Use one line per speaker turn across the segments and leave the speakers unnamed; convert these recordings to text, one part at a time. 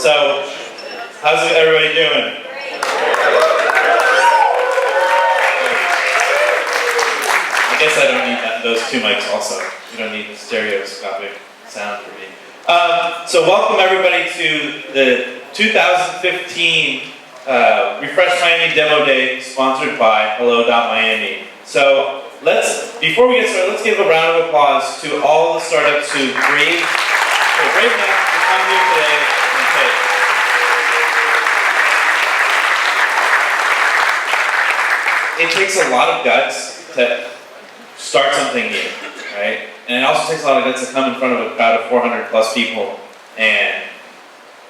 So, how's everybody doing? I guess I don't need those two mics also. You don't need stereoscopic sound for me. So welcome everybody to the 2015 Refresh Miami Demo Day sponsored by Hello.Miami. So before we get started, let's give a round of applause to all the startups who brave enough to come here today and take. It takes a lot of guts to start something new, right? And it also takes a lot of guts to come in front of a crowd of 400 plus people and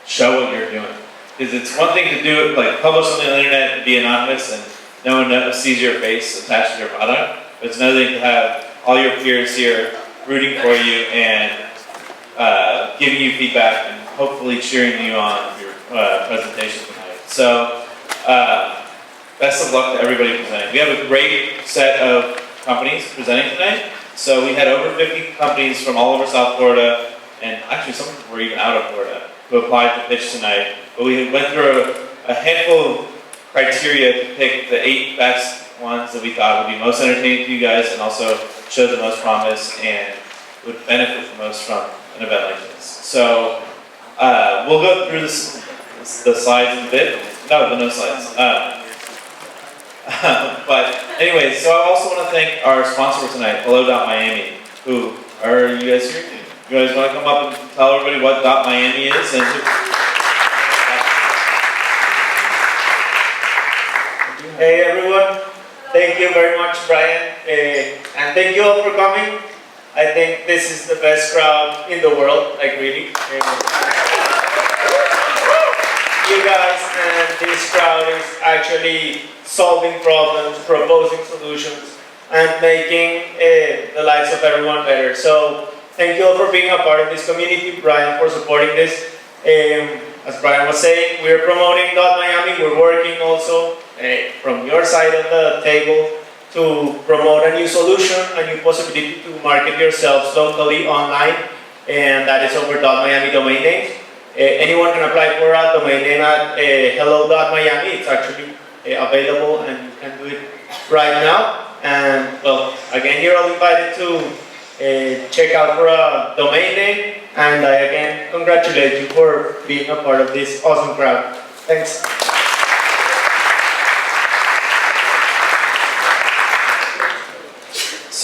show what you're doing. Because it's one thing to do it, like publish something on the internet and be anonymous and no one sees your face attached to your product. But it's another thing to have all your peers here rooting for you and giving you feedback and hopefully cheering you on your presentation tonight. So, best of luck to everybody presenting. We have a great set of companies presenting tonight. So we had over 50 companies from all over South Florida, and actually some were even out of Florida, who applied to pitch tonight. But we went through a handful of criteria to pick the 8 best ones that we thought would be most entertaining to you guys and also show the most promise and would benefit the most from an event like this. So we'll go through the slides in a bit. No slides. But anyway, so I also want to thank our sponsor for tonight, Hello.Miami, who are you guys here? You guys want to come up and tell everybody what .Miami is? And
hey everyone, thank you very much Brian, and thank you all for coming. I think this is the best crowd in the world, like really. You guys and this crowd is actually solving problems, proposing solutions, and making the lives of everyone better. So thank you all for being a part of this community, Brian for supporting this. As Brian was saying, we're promoting .Miami. We're working also from your side of the table to promote a new solution, a new possibility to market yourselves locally online, and that is over .Miami domain names. Anyone can apply for a domain name at hello.miami. It's actually available and you can do it right now. And well, again, you're all invited to check out for a domain name. And I again congratulate you for being a part of this awesome crowd. Thanks.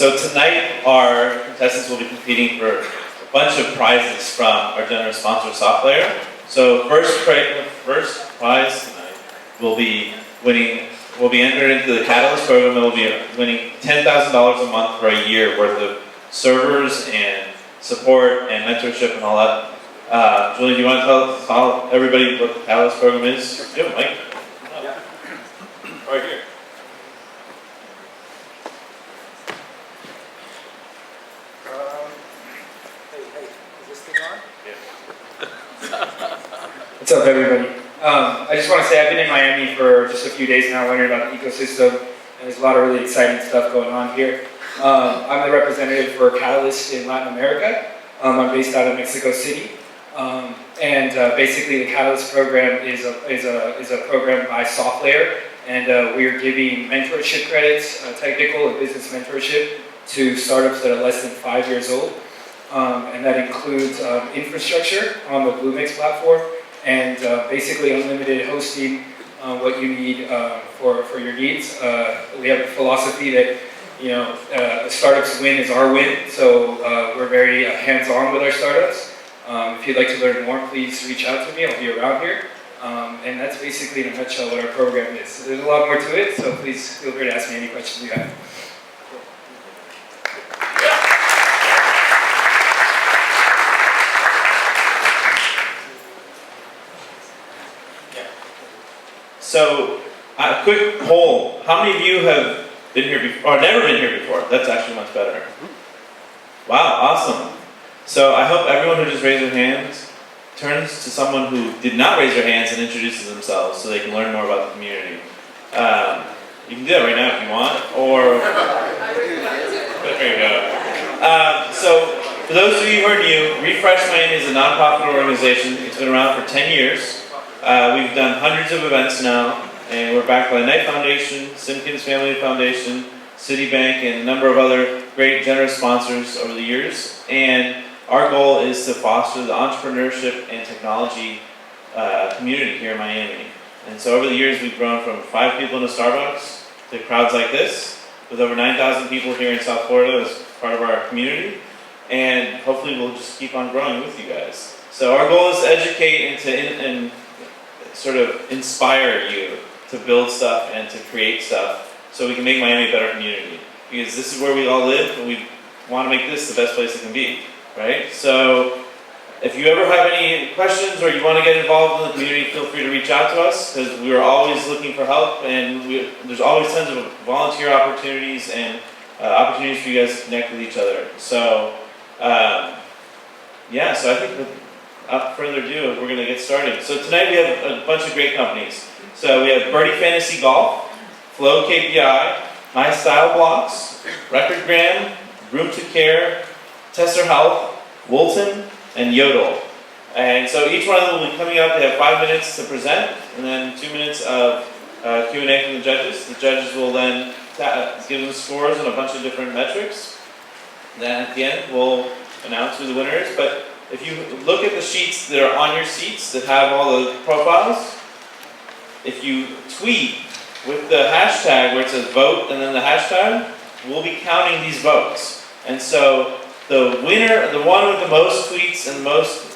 so tonight our contestants will be competing for a bunch of prizes from our generous sponsor, SoftLayer. So first prize tonight will be entered into the Catalyst program. It will be winning $10,000 a month for a year worth of servers and support and mentorship and all that. Julie, do you want to tell everybody what the Catalyst program is? Do it, Mike. Yeah. Right here.
What's up, everybody? I just want to say I've been in Miami for just a few days now, learning about the ecosystem, and there's a lot of really exciting stuff going on here. I'm the representative for Catalyst in Latin America. I'm based out of Mexico City, and basically the Catalyst program is a program by SoftLayer, and we are giving mentorship credits, technical and business mentorship, to startups that are less than 5 years old. And that includes infrastructure on the Bluemix platform and basically unlimited hosting, what you need for your needs. We have a philosophy that startups win is our win, so we're very hands-on with our startups. If you'd like to learn more, please reach out to me. I'll be around here. And that's basically in a nutshell what our program is. So there's a lot more to it, so please feel free to ask me any questions you have.
So, a quick poll. How many of you have been here before, or never been here before? That's actually much better. Wow, awesome. So I hope everyone who just raised their hands turns to someone who did not raise their hands and introduces themselves so they can learn more about the community. You can do that right now if you want, or... There you go. So For those of you who are new, Refresh Miami is a nonprofit organization. It's been around for 10 years. We've done hundreds of events now, and we're backed by the Knight Foundation, Simpkins Family Foundation, Citibank, and a number of other great, generous sponsors over the years. And our goal is to foster the entrepreneurship and technology community here in Miami. And so over the years, we've grown from 5 people in a Starbucks to crowds like this, with over 9,000 people here in South Florida as part of our community. And hopefully we'll just keep on growing with you guys. So our goal is to educate and sort of inspire you to build stuff and to create stuff so we can make Miami a better community. Because this is where we all live, and we want to make this the best place it can be, right? So if you ever have any questions or you want to get involved in the community, feel free to reach out to us, because we are always looking for help, and there's always tons of volunteer opportunities and opportunities for you guys to connect with each other. So yeah, so I think without further ado, we're going to get started. So tonight we have a bunch of great companies. So we have Birdie Fantasy Golf, Flow KPI, My Style Blocks, Recordgram, Room to Care, Tesser Health, Woolton, and Yodel. And so each one of them will be coming up. They have 5 minutes to present, and then 2 minutes of Q&A from the judges. The judges will then give them scores on a bunch of different metrics. Then at the end, we'll announce who the winner is. But if you look at the sheets that are on your seats that have all the profiles, if you tweet with the hashtag where it says vote and then the hashtag, we'll be counting these votes. And so the winner, the one with the most tweets and the most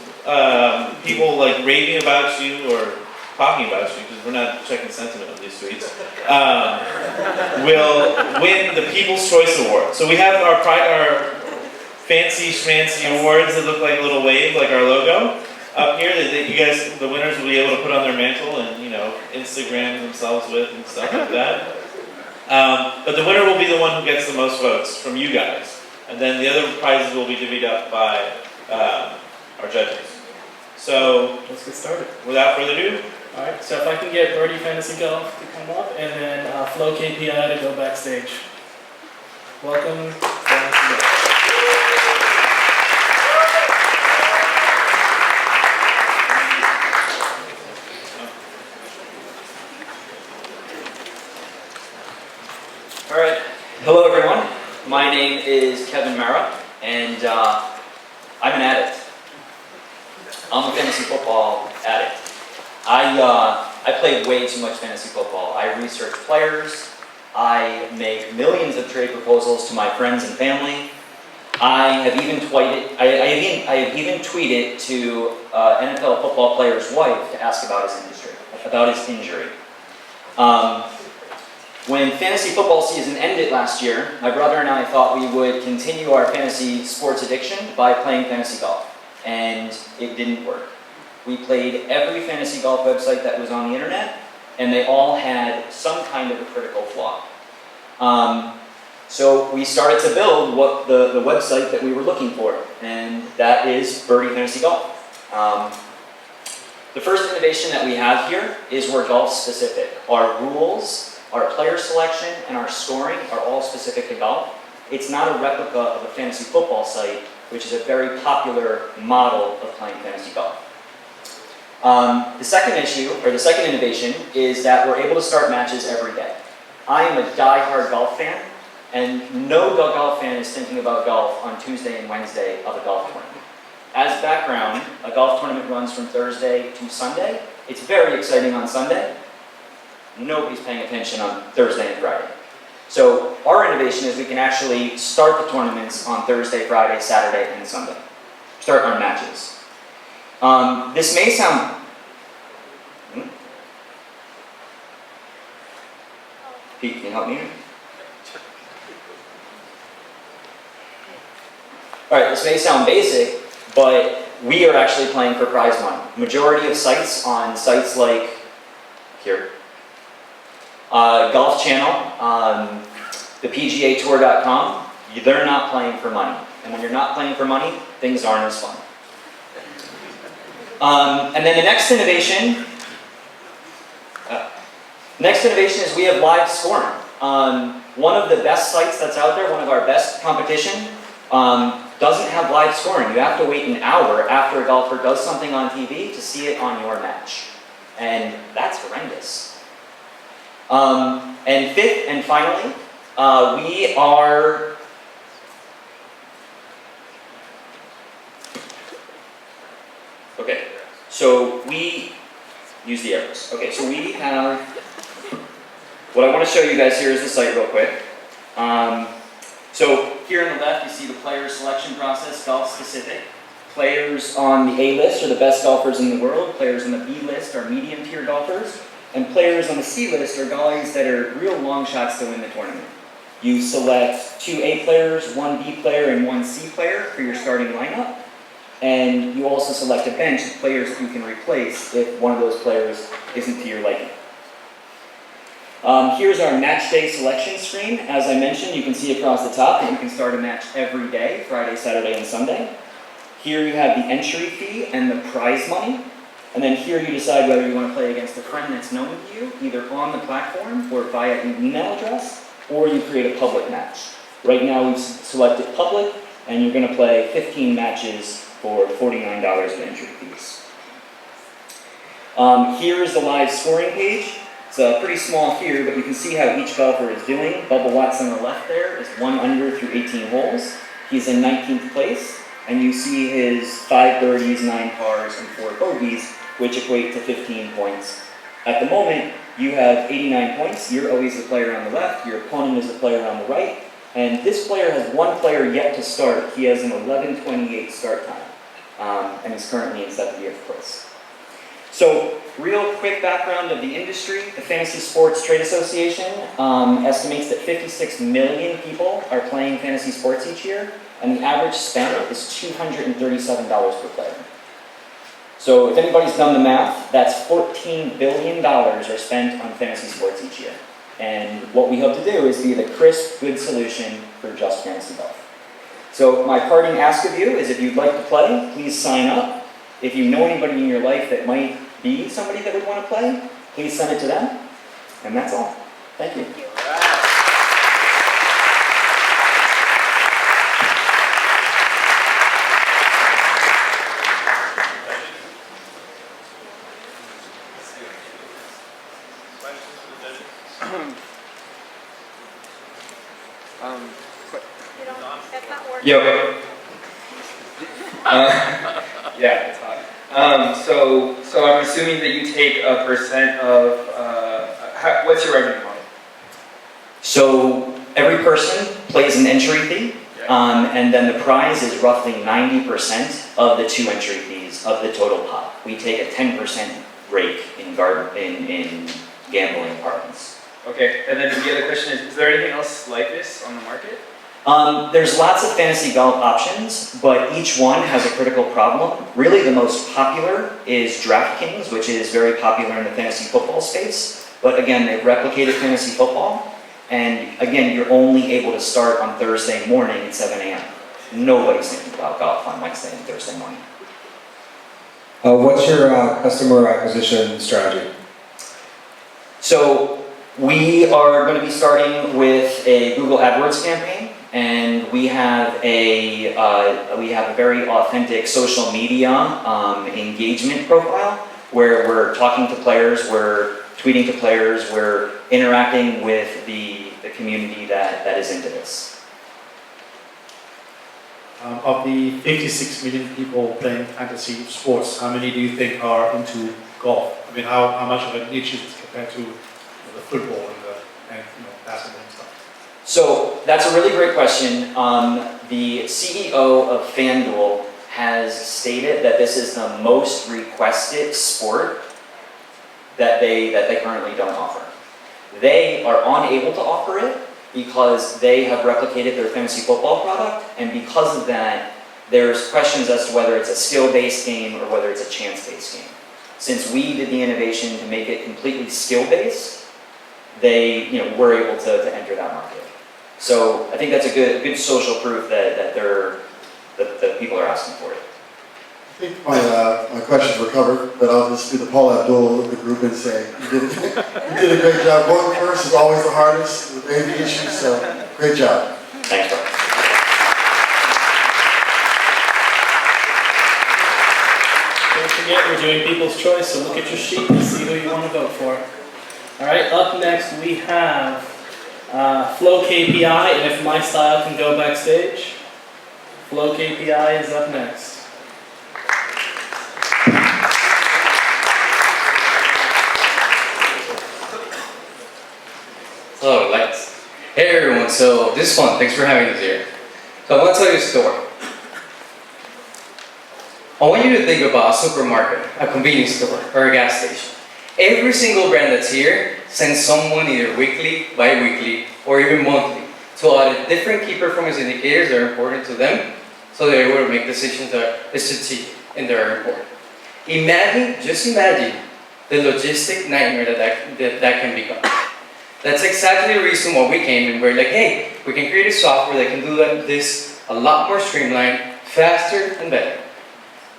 people like raving about you or talking about you, because we're not checking sentiment of these tweets, will win the People's Choice Award. So we have our fancy schmancy awards that look like a little wave, like our logo, up here that you guys, the winners, will be able to put on their mantle and, you know, Instagram themselves with and stuff like that. But the winner will be the one who gets the most votes from you guys. And then the other prizes will be divvied up by our judges. So
Let's get started.
without further ado,
Alright, so if I can get Birdie Fantasy Golf to come up and then Flow KPI to go backstage. Welcome.
All right. Hello, everyone. My name is Kevin Mara, and I'm an addict. I'm a fantasy football addict. I play way too much fantasy football. I research players. I make millions of trade proposals to my friends and family. I have even tweeted. I have even tweeted to NFL football player's wife to ask about his injury. When fantasy football season ended last year, my brother and I thought we would continue our fantasy sports addiction by playing fantasy golf, and it didn't work. We played every fantasy golf website that was on the internet, and they all had some kind of a critical flaw. So we started to build what the website that we were looking for, and that is Birdie Fantasy Golf. The first innovation that we have here is we're golf specific. Our rules, our player selection, and our scoring are all specific to golf. It's not a replica of a fantasy football site, which is a very popular model of playing fantasy golf. The second innovation is that we're able to start matches every day. I am a die-hard golf fan, and no golf fan is thinking about golf on Tuesday and Wednesday of a golf tournament. As background, a golf tournament runs from Thursday to Sunday. It's very exciting on Sunday. Nobody's paying attention on Thursday and Friday. So our innovation is we can actually start the tournaments on Thursday, Friday, Saturday, and Sunday. Start our matches. This may sound... Pete, can you help me? Alright, this may sound basic, but we are actually playing for prize money. Majority of sites on sites like here, Golf Channel, the PGAtour.com, they're not playing for money. And when you're not playing for money, things aren't as fun. And then the next innovation is we have live scoring. One of the best sites that's out there, one of our best competition, doesn't have live scoring. You have to wait an hour after a golfer does something on TV to see it on your match. And that's horrendous. And fifth and finally, we are okay, so we use the arrows. Okay, so we have, what I want to show you guys here is the site real quick. So here on the left, you see the player selection process, golf specific. Players on the A list are the best golfers in the world. Players on the B list are medium tier golfers. And players on the C list are guys that are real long shots to win the tournament. You select 2 A players, 1 B player, and 1 C player for your starting lineup. And you also select a bench of players that you can replace if one of those players isn't to your liking. Here's our match day selection screen. As I mentioned, you can see across the top that you can start a match every day, Friday, Saturday, and Sunday. Here you have the entry fee and the prize money. And then here you decide whether you want to play against a friend that's known to you, either on the platform or via an email address, or you create a public match. Right now we've selected public, and you're going to play 15 matches for $49 of entry fees. Here is the live scoring page. It's pretty small here, but you can see how each golfer is doing. Bubba Watts on the left there is 1 under through 18 holes. He's in 19th place, and you see his 5 birdies, 9 pars, and 4 bogeys, which equate to 15 points. At the moment, you have 89 points. You're always the player on the left. Your opponent is the player on the right. And this player has 1 player yet to start. He has an 11:28 start time, and is currently in 70th place. So, real quick background of the industry. The Fantasy Sports Trade Association estimates that 56 million people are playing fantasy sports each year, and the average spend is $237 per player. So if anybody's done the math, that's $14 billion are spent on fantasy sports each year. And what we hope to do is be the crisp, good solution for just fantasy golf. So my parting ask of you is if you'd like to play, please sign up. If you know anybody in your life that might be somebody that would want to play, please send it to them. And that's all. Thank you.
That's not working.
Yo. Yeah, it's hot. So I'm assuming that you take a percent of, what's your revenue model?
So every person plays an entry fee, and then the prize is roughly 90% of the 2 entry fees of the total pot. We take a 10% rake in gambling parlance.
Okay, and then the other question is there anything else like this on the market?
There's lots of fantasy golf options, but each one has a critical problem. Really, the most popular is DraftKings, which is very popular in the fantasy football space. But again, they've replicated fantasy football, and again, you're only able to start on Thursday morning at 7 a.m. Nobody's thinking about golf on Wednesday and Thursday morning.
What's your customer acquisition strategy?
So we are going to be starting with a Google AdWords campaign. And we have a very authentic social media engagement profile where we're talking to players, we're tweeting to players, we're interacting with the community that is into this.
Of the 56 million people playing fantasy sports, how many do you think are into golf? I mean, how much of a niche is it compared to the football and basketball and stuff?
So that's a really great question. The CEO of FanDuel has stated that this is the most requested sport that they currently don't offer. They are unable to offer it because they have replicated their fantasy football product, and because of that, there's questions as to whether it's a skill-based game or whether it's a chance-based game. Since we did the innovation to make it completely skill-based, they were able to enter that market. So I think that's a good social proof that people are asking for it.
I think my questions were covered, but I'll just do the Paul Abdul of the group and say you did a great job. Going first is always the hardest with baby issues, so great job.
Thanks, bro.
forget, we're doing people's choice, so look at your sheet and see who you want to vote for. All right, up next we have Flow KPI, and if My Style can go backstage. Flow KPI is up next.
Hello, lights. Hey everyone, so this is fun. Thanks for having us here. So I want to tell you a story. I want you to think about a supermarket, a convenience store, or a gas station. Every single brand that's here sends someone either weekly, bi-weekly, or even monthly to audit different key performance indicators that are important to them so they're able to make decisions that are strategic and that are important. Just imagine the logistic nightmare that can become. That's exactly the reason why we came and we're like, hey, we can create a software that can do this a lot more streamlined, faster, and better.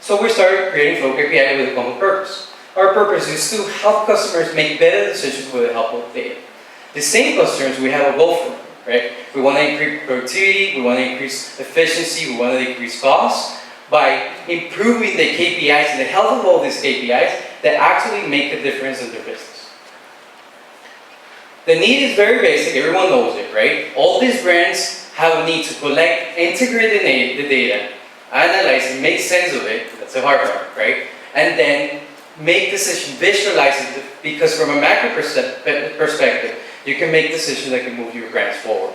So we started creating Flow KPI with a common purpose. Our purpose is to help customers make better decisions with the help of data. The same customers we have a goal for, right? We want to increase productivity, we want to increase efficiency, we want to decrease costs by improving the KPIs and the health of all these KPIs that actually make a difference in their business. The need is very basic, everyone knows it, right? All these brands have a need to collect, integrate the data, analyze and make sense of it, that's the hard part, right? And then make decisions, visualize it, because from a macro perspective, you can make decisions that can move your brands forward.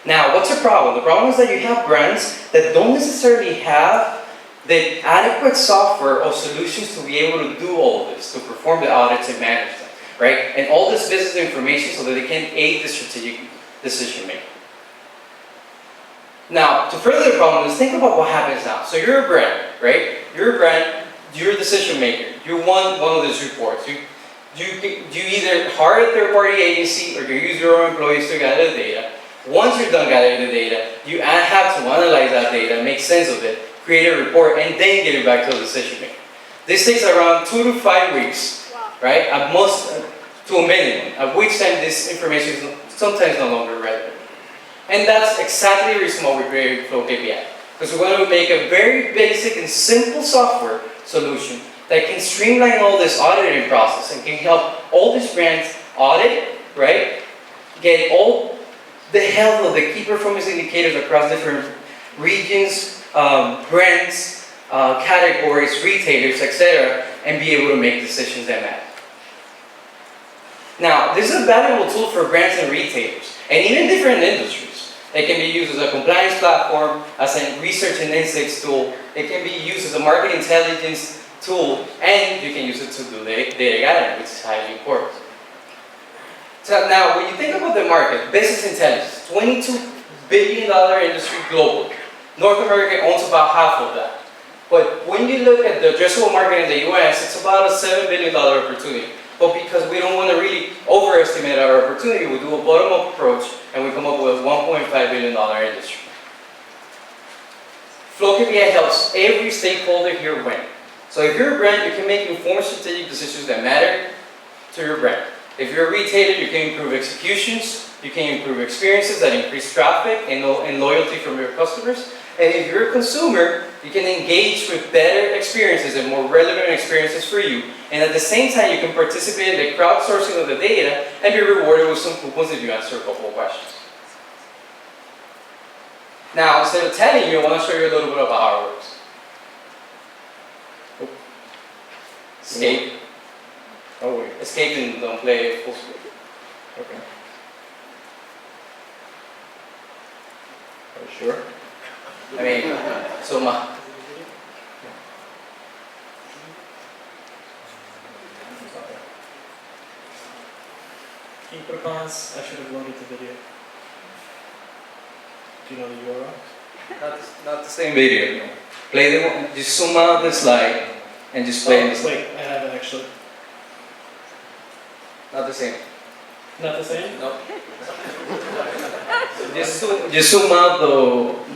Now, what's the problem? The problem is that you have brands that don't necessarily have the adequate software or solutions to be able to do all of this, to perform the audits and manage them, right? And all this business information so that they can aid the strategic decision making. Now, to further the problem, let's think about what happens now. So you're a brand, right? You're a brand, you're a decision maker. You want one of these reports. You either hire a third-party agency or you use your own employees to gather the data. Once you're done gathering the data, you have to analyze that data, make sense of it, create a report, and then get it back to the decision maker. This takes around 2 to 5 weeks, right? At most, to a minimum, at which time this information is sometimes no longer relevant. And that's exactly the reason why we created Flow KPI. Because we want to make a very basic and simple software solution that can streamline all this auditing process and can help all these brands audit, right? Get all the health of the key performance indicators across different regions, brands, categories, retailers, etc., and be able to make decisions that matter. Now, this is a valuable tool for brands and retailers, and even different industries. It can be used as a compliance platform, as a research and insights tool. It can be used as a market intelligence tool, and you can use it to do data gathering, which is highly important. So now, when you think about the market, business intelligence, $22 billion industry globally. North America owns about half of that. But when you look at the addressable market in the US, it's about a $7 billion opportunity. But because we don't want to really overestimate our opportunity, we do a bottom-up approach and we come up with a $1.5 billion industry. Flow KPI helps every stakeholder here win. So if you're a brand, you can make informed strategic decisions that matter to your brand. If you're a retailer, you can improve executions, you can improve experiences that increase traffic and loyalty from your customers. And if you're a consumer, you can engage with better experiences and more relevant experiences for you. And at the same time, you can participate in the crowdsourcing of the data and be rewarded with some coupons if you answer a couple of questions. Now, instead of telling you, I want to show you a little bit about how it works. Escape.
Oh wait.
Escape and don't play full screen.
Okay. Are you sure?
I mean, so my.
Can you put a pause? I should have loaded the video. Do you know the URL?
Not the same video. No. Play the one. Just zoom out the slide and just play the slide.
Wait, I have it actually.
Not the same.
Not the same?
No. Just zoom out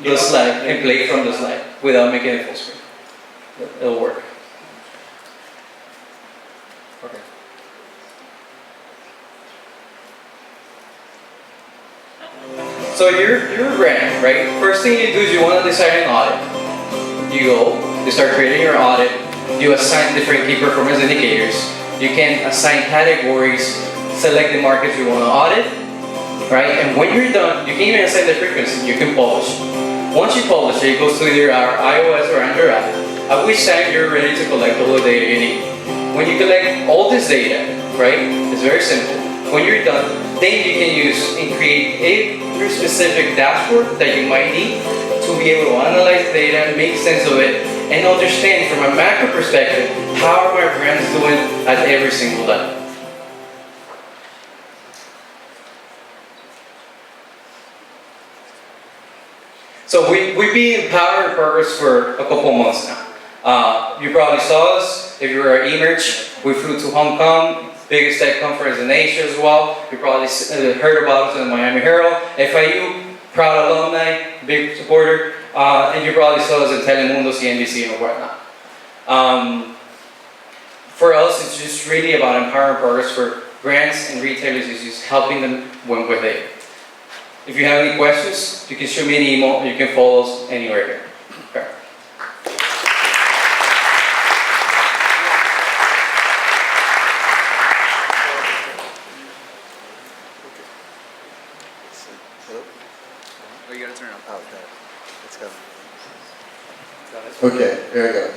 the slide and play from the slide without making it full screen. It'll work.
Okay.
So you're a brand, right? First thing you do is you want to design an audit. You go you start creating your audit, you assign different key performance indicators, you can assign categories, select the markets you want to audit, right? And when you're done, you can even assign the frequency, you can publish. Once you publish it, it goes to either our iOS or Android app, at which time you're ready to collect all the data you need. When you collect all this data, right, it's very simple. When you're done, then you can use and create a very specific dashboard that you might need to be able to analyze the data, make sense of it, and understand from a macro perspective, how are my brands doing at every single level. So we've been in Power and Progress for a couple months now. You probably saw us, if you were at eMerge, we flew to Hong Kong, biggest tech conference in Asia as well. You probably heard about us in the Miami Herald, FIU, proud alumni, big supporter, and you probably saw us in Telemundo, CNBC, and whatnot. For us, it's just really about empowering progress for brands and retailers, is just helping them win with it. If you have any questions, you can shoot me an email, you can follow us anywhere here. Okay.
Oh, you gotta turn it on.
Oh, okay. Let's go. Okay, there we go.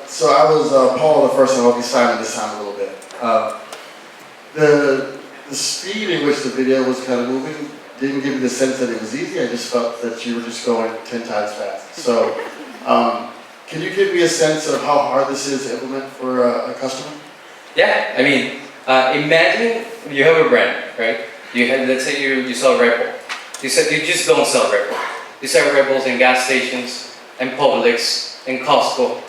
So I was Paul the first one. I'll be Simon this time a little bit. The speed in which the video was kind of moving didn't give me the sense that it was easy. I just felt that you were just going 10 times fast. So can you give me a sense of how hard this is to implement for a customer?
Yeah, I mean, imagine you have a brand, right? You have, let's say you sell Red Bull. You said you just don't sell Red Bull. You sell Red Bulls in gas stations, and Publix, and Costco.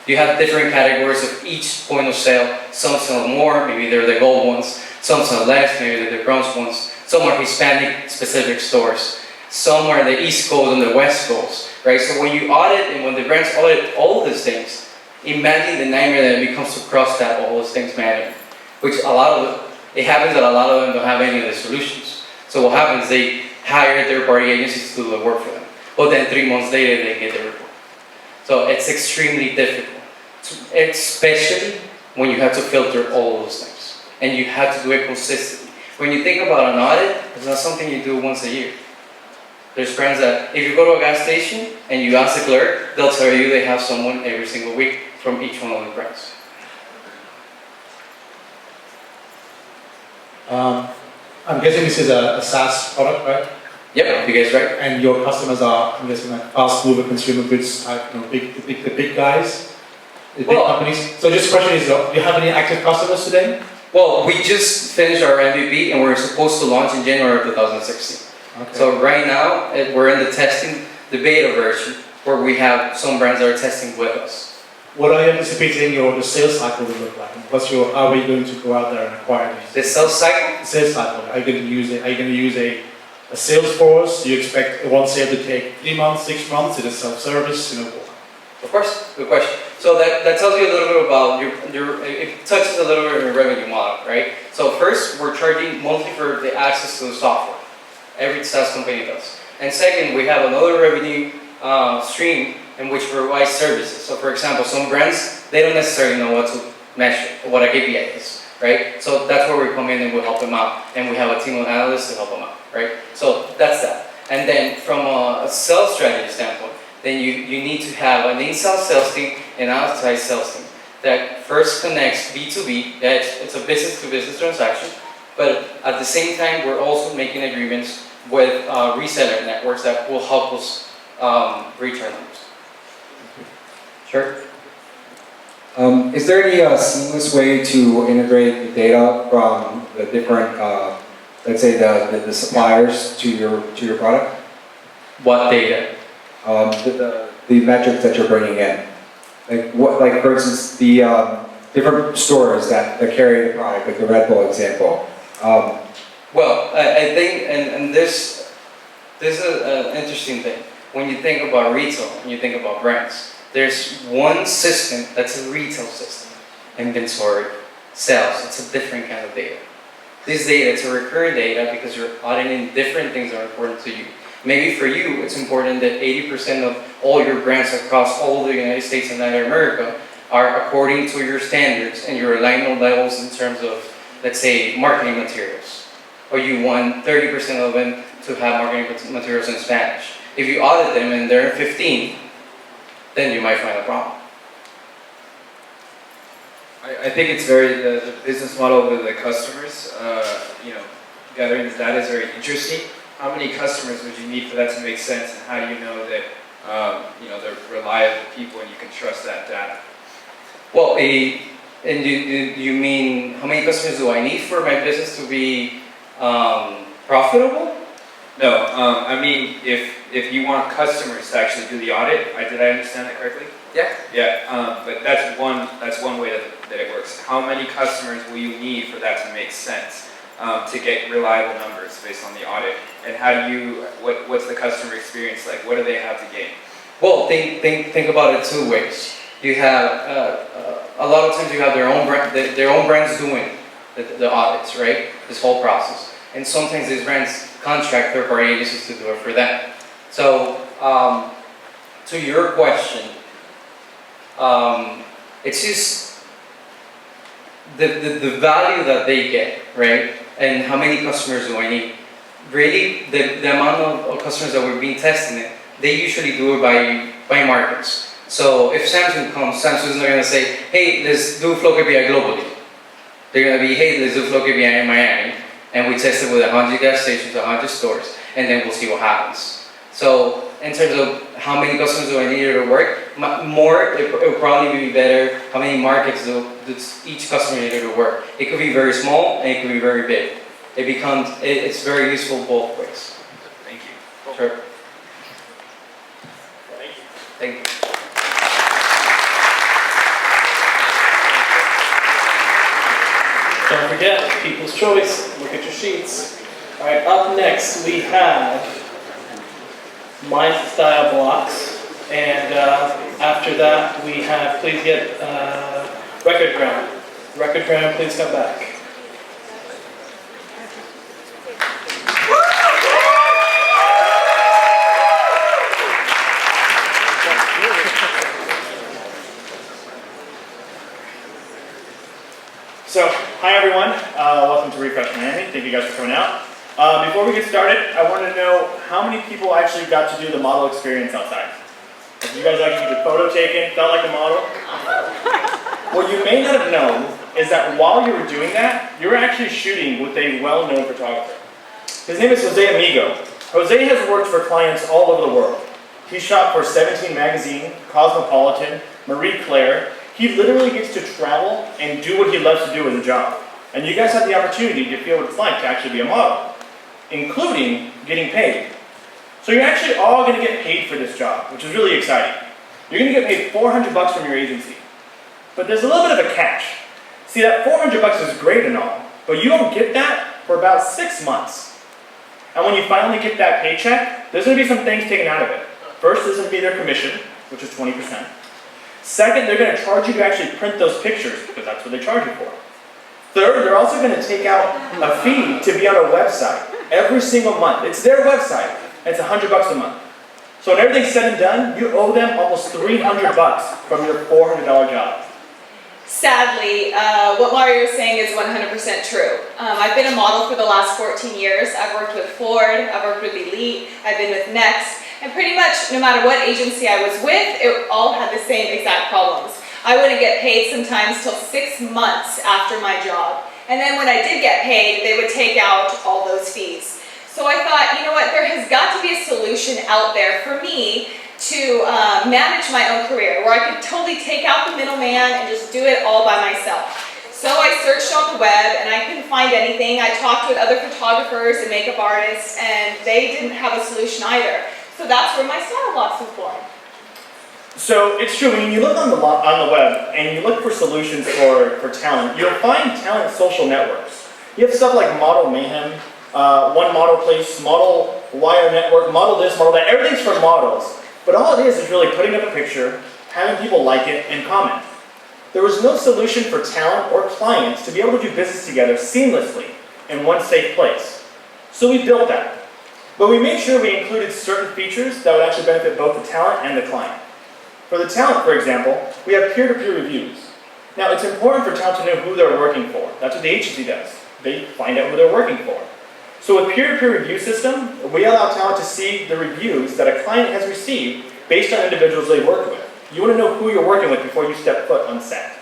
You have different categories of each point of sale. Some sell more, maybe they're the gold ones. Some sell less, maybe they're the bronze ones. Some are Hispanic specific stores. Some are the East Coast and the West Coast, right? So when you audit and when the brands audit all these things, imagine the nightmare that it becomes to cross that all those things manually. Which a lot of it happens that a lot of them don't have any of the solutions. So what happens, they hire third-party agencies to do the work for them. But then 3 months later, they get the report. So it's extremely difficult, especially when you have to filter all those things. And you have to do it consistently. When you think about an audit, it's not something you do once a year. There's brands that, if you go to a gas station and you ask the clerk, they'll tell you they have someone every single week from each one of the brands.
I'm guessing this is a SaaS product, right?
Yep, you guys right?
And your customers are, I'm guessing, like fast mover consumer goods type, the big guys, the big companies. So just question is, do you have any active customers today?
Well, we just finished our MVP and we're supposed to launch in January of 2016.
Okay.
So right now, we're in the testing, the beta version, where we have some brands that are testing with us.
What are you anticipating the sales cycle will look like? How are you going to go out there and acquire these?
The sales cycle?
Sales cycle. Are you going to use a sales force? Do you expect one sale to take 3 months, 6 months? Is it self-service?
Of course, good question. So that tells you a little bit about it touches a little bit on your revenue model, right? So first, we're charging monthly for the access to the software. Every SaaS company does. And second, we have another revenue stream in which we provide services. So for example, some brands, they don't necessarily know what to measure or what a KPI is, right? So that's where we come in and we help them out. And we have a team of analysts to help them out, right? So that's that. And then from a sales strategy standpoint, then you need to have an inside sales team and outside sales team that first connects B2B, that it's a business-to-business transaction, but at the same time, we're also making agreements with reseller networks that will help us reach our numbers. Sure.
Is there any seamless way to integrate the data from the different, let's say the suppliers to your product?
What data?
The metrics that you're bringing in. Like for instance, the different stores that carry the product, like the Red Bull example.
Well, I think, and this is an interesting thing. When you think about retail and you think about brands, there's one system that's a retail system. Inventory, sales, it's a different kind of data. This data, it's a recurring data because you're auditing different things that are important to you. Maybe for you, it's important that 80% of all your brands across all the United States and Latin America are according to your standards and your alignment levels in terms of, let's say, marketing materials. Or you want 30% of them to have marketing materials in Spanish. If you audit them and they're 15, then you might find a problem.
I think it's the business model with the customers, gathering the data is very interesting. How many customers would you need for that to make sense, and how do you know that, they're reliable people and you can trust that data?
Well, and do you mean how many customers do I need for my business to be profitable?
No, I mean, if you want customers to actually do the audit, did I understand that correctly?
Yeah.
Yeah, but that's one way that it works. How many customers will you need for that to make sense? To get reliable numbers based on the audit, and how do you? What's the customer experience like? What do they have to gain?
Well, think about it two ways. You have a lot of times you have their own brands doing the audits, right? This whole process, and sometimes these brands contract third-party agencies to do it for them. So, to your question, it's just the value that they get, right? And how many customers do I need? Really, the amount of customers that we've been testing it, they usually do it by markets. So if Samsung comes, Samsung's not going to say, hey, let's do Flow KPI globally. They're going to be, hey, let's do Flow KPI in Miami. And we test it with 100 gas stations, 100 stores, and then we'll see what happens. So in terms of how many customers do I need to work, it will probably be better how many markets does each customer need to work. It could be very small and it could be very big. It's very useful both ways.
Thank you.
Sure.
Thank you.
Thank you.
Don't forget, people's choice, look at your sheets. All right, up next we have My Style blocks, and after that we have, please get Record Ground. Record Ground, please come back.
So, hi everyone, welcome to Refresh Miami, thank you guys for coming out. Before we get started, I want to know how many people actually got to do the model experience outside? Did you guys actually get a photo taken, felt like a model? What you may not have known is that while you were doing that, you were actually shooting with a well-known photographer. His name is Jose Amigo. Jose has worked for clients all over the world. He shot for 17 Magazine, Cosmopolitan, Marie Claire. He literally gets to travel and do what he loves to do as a job. And you guys have the opportunity to feel what it's like to actually be a model, including getting paid. So you're actually all going to get paid for this job, which is really exciting. You're going to get paid $400 from your agency. But there's a little bit of a catch. See, that $400 is great and all, but you don't get that for about 6 months. And when you finally get that paycheck, there's going to be some things taken out of it. First, there's going to be their commission, which is 20%. Second, they're going to charge you to actually print those pictures, because that's what they charge you for. Third, they're also going to take out a fee to be on a website every single month. It's their website. It's $100 a month. So when everything's said and done, you owe them almost $300 from your $400 job.
Sadly, what Mario is saying is 100% true. I've been a model for the last 14 years. I've worked with Ford, I've worked with Elite, I've been with Next, and pretty much no matter what agency I was with, it all had the same exact problems. I wouldn't get paid sometimes till 6 months after my job. And then when I did get paid, they would take out all those fees. So I thought, you know what, there has got to be a solution out there for me to manage my own career, where I could totally take out the middleman and just do it all by myself. So I searched on the web and I couldn't find anything. I talked with other photographers and makeup artists and they didn't have a solution either. So that's where My Style blocks was born.
So it's true, when you look on the web and you look for solutions for talent, you'll find talent social networks. You have stuff like Model Mayhem, One Model Place, Model Wire Network, Model this, Model that. Everything's for models. But all it is really putting up a picture, having people like it, and comment. There was no solution for talent or clients to be able to do business together seamlessly in one safe place. So we built that. But we made sure we included certain features that would actually benefit both the talent and the client. For the talent, for example, we have peer-to-peer reviews. Now, it's important for talent to know who they're working for. That's what the agency does. They find out who they're working for. So with peer-to-peer review system, we allow talent to see the reviews that a client has received based on individuals they work with. You want to know who you're working with before you step foot on set.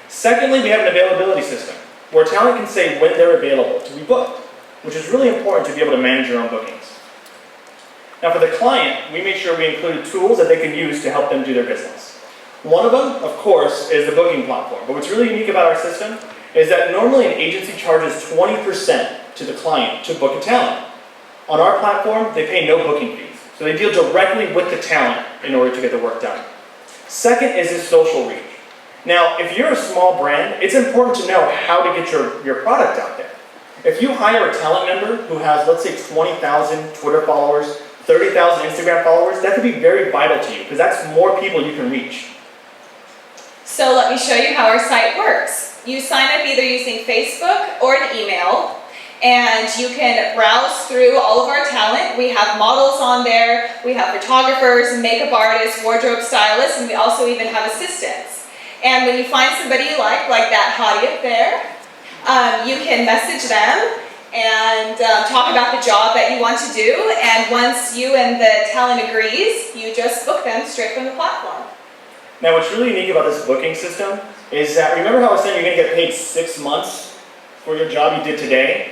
Secondly, we have an availability system, where talent can say when they're available to be booked, which is really important to be able to manage your own bookings. Now for the client, we make sure we included tools that they can use to help them do their business. One of them, of course, is the booking platform. But what's really unique about our system is that normally an agency charges 20% to the client to book a talent. On our platform, they pay no booking fees. So they deal directly with the talent in order to get the work done. Second is this social reach. Now, if you're a small brand, it's important to know how to get your product out there. If you hire a talent member who has, let's say, 20,000 Twitter followers, 30,000 Instagram followers, that could be very vital to you because that's more people you can reach.
So let me show you how our site works. You sign up either using Facebook or an email, and you can browse through all of our talent. We have models on there, we have photographers, makeup artists, wardrobe stylists, and we also even have assistants. And when you find somebody you like that hottie up there, you can message them and talk about the job that you want to do, and once you and the talent agrees, you just book them straight from the platform.
Now what's really unique about this booking system is that, remember how I was saying you're going to get paid 6 months for your job you did today?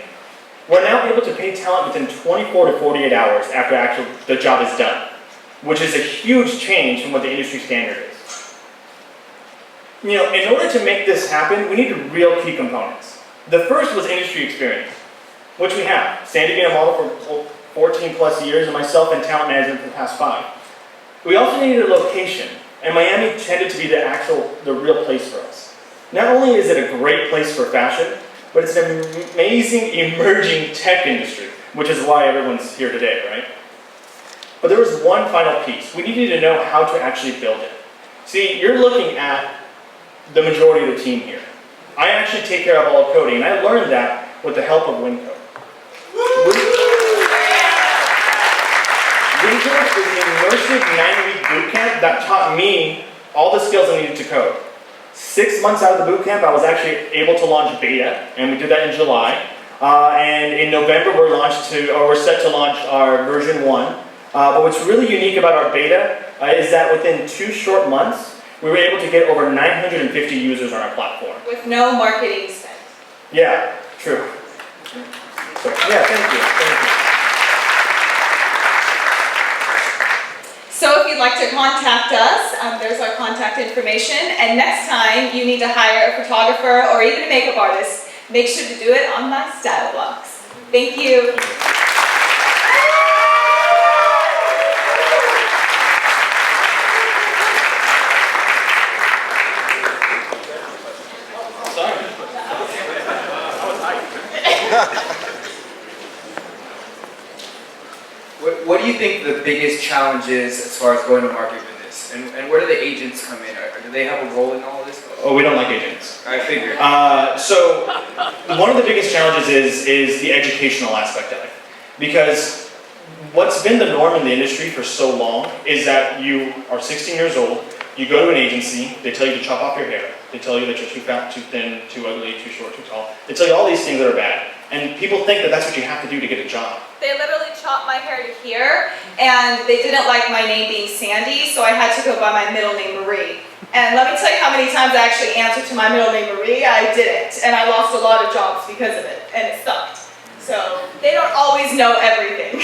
We're now able to pay talent within 24 to 48 hours after the job is done, which is a huge change from what the industry standard is. You know, in order to make this happen, we needed real key components. The first was industry experience, which we have. Sandy being a model for 14 plus years, and myself in talent management for the past 5. We also needed a location, and Miami tended to be the real place for us. Not only is it a great place for fashion, but it's an amazing emerging tech industry, which is why everyone's here today, right? But there was one final piece. We needed to know how to actually build it. See, you're looking at the majority of the team here. I actually take care of all of coding, and I learned that with the help of WinCode. WinCode is an immersive 9-week bootcamp that taught me all the skills I needed to code. 6 months out of the bootcamp, I was actually able to launch beta, and we did that in July. And in November, we're set to launch our version 1. But what's really unique about our beta is that within 2 short months, we were able to get over 950 users on our platform.
With no marketing spend.
Yeah, true. So, yeah, thank you.
So if you'd like to contact us, there's our contact information. And next time you need to hire a photographer or even a makeup artist, make sure to do it on my style blocks. Thank you.
What do you think the biggest challenge is as far as going to market with this? And where do the agents come in? Do they have a role in all of this?
Oh, we don't like agents.
I figured.
So one of the biggest challenges is the educational aspect of it. Because what's been the norm in the industry for so long is that you are 16 years old, you go to an agency, they tell you to chop off your hair, they tell you that you're too fat, too thin, too ugly, too short, too tall. They tell you all these things that are bad. And people think that that's what you have to do to get a job.
They literally chopped my hair to here, and they didn't like my name being Sandy, so I had to go by my middle name, Marie. And let me tell you how many times I actually answered to my middle name, Marie. I didn't, and I lost a lot of jobs because of it, and it sucked. So they don't always know everything.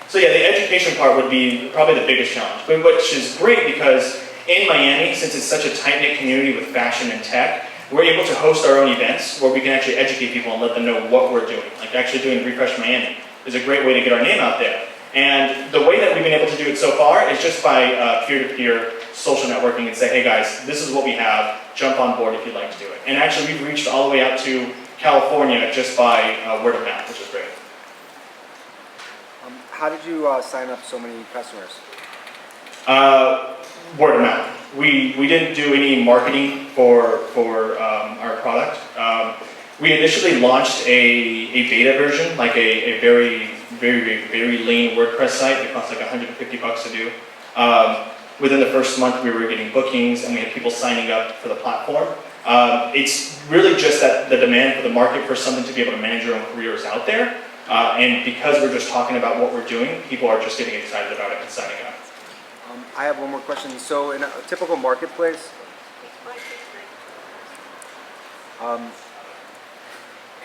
So yeah, the education part would be probably the biggest challenge, but which is great because in Miami, since it's such a tight-knit community with fashion and tech, we're able to host our own events where we can actually educate people and let them know what we're doing. Like actually doing Refresh Miami is a great way to get our name out there. And the way that we've been able to do it so far is just by peer-to-peer social networking and say, hey guys, this is what we have, jump on board if you'd like to do it. And actually we've reached all the way out to California just by word of mouth, which is great.
How did you sign up so many customers?
Word of mouth. We didn't do any marketing for our product. We initially launched a beta version, like a very very lean WordPress site. It costs like $150 to do. Within the first month, we were getting bookings and we had people signing up for the platform. It's really just that the demand for the market for something to be able to manage your own career is out there. And because we're just talking about what we're doing, people are just getting excited about it and signing up.
I have one more question. So in a typical marketplace,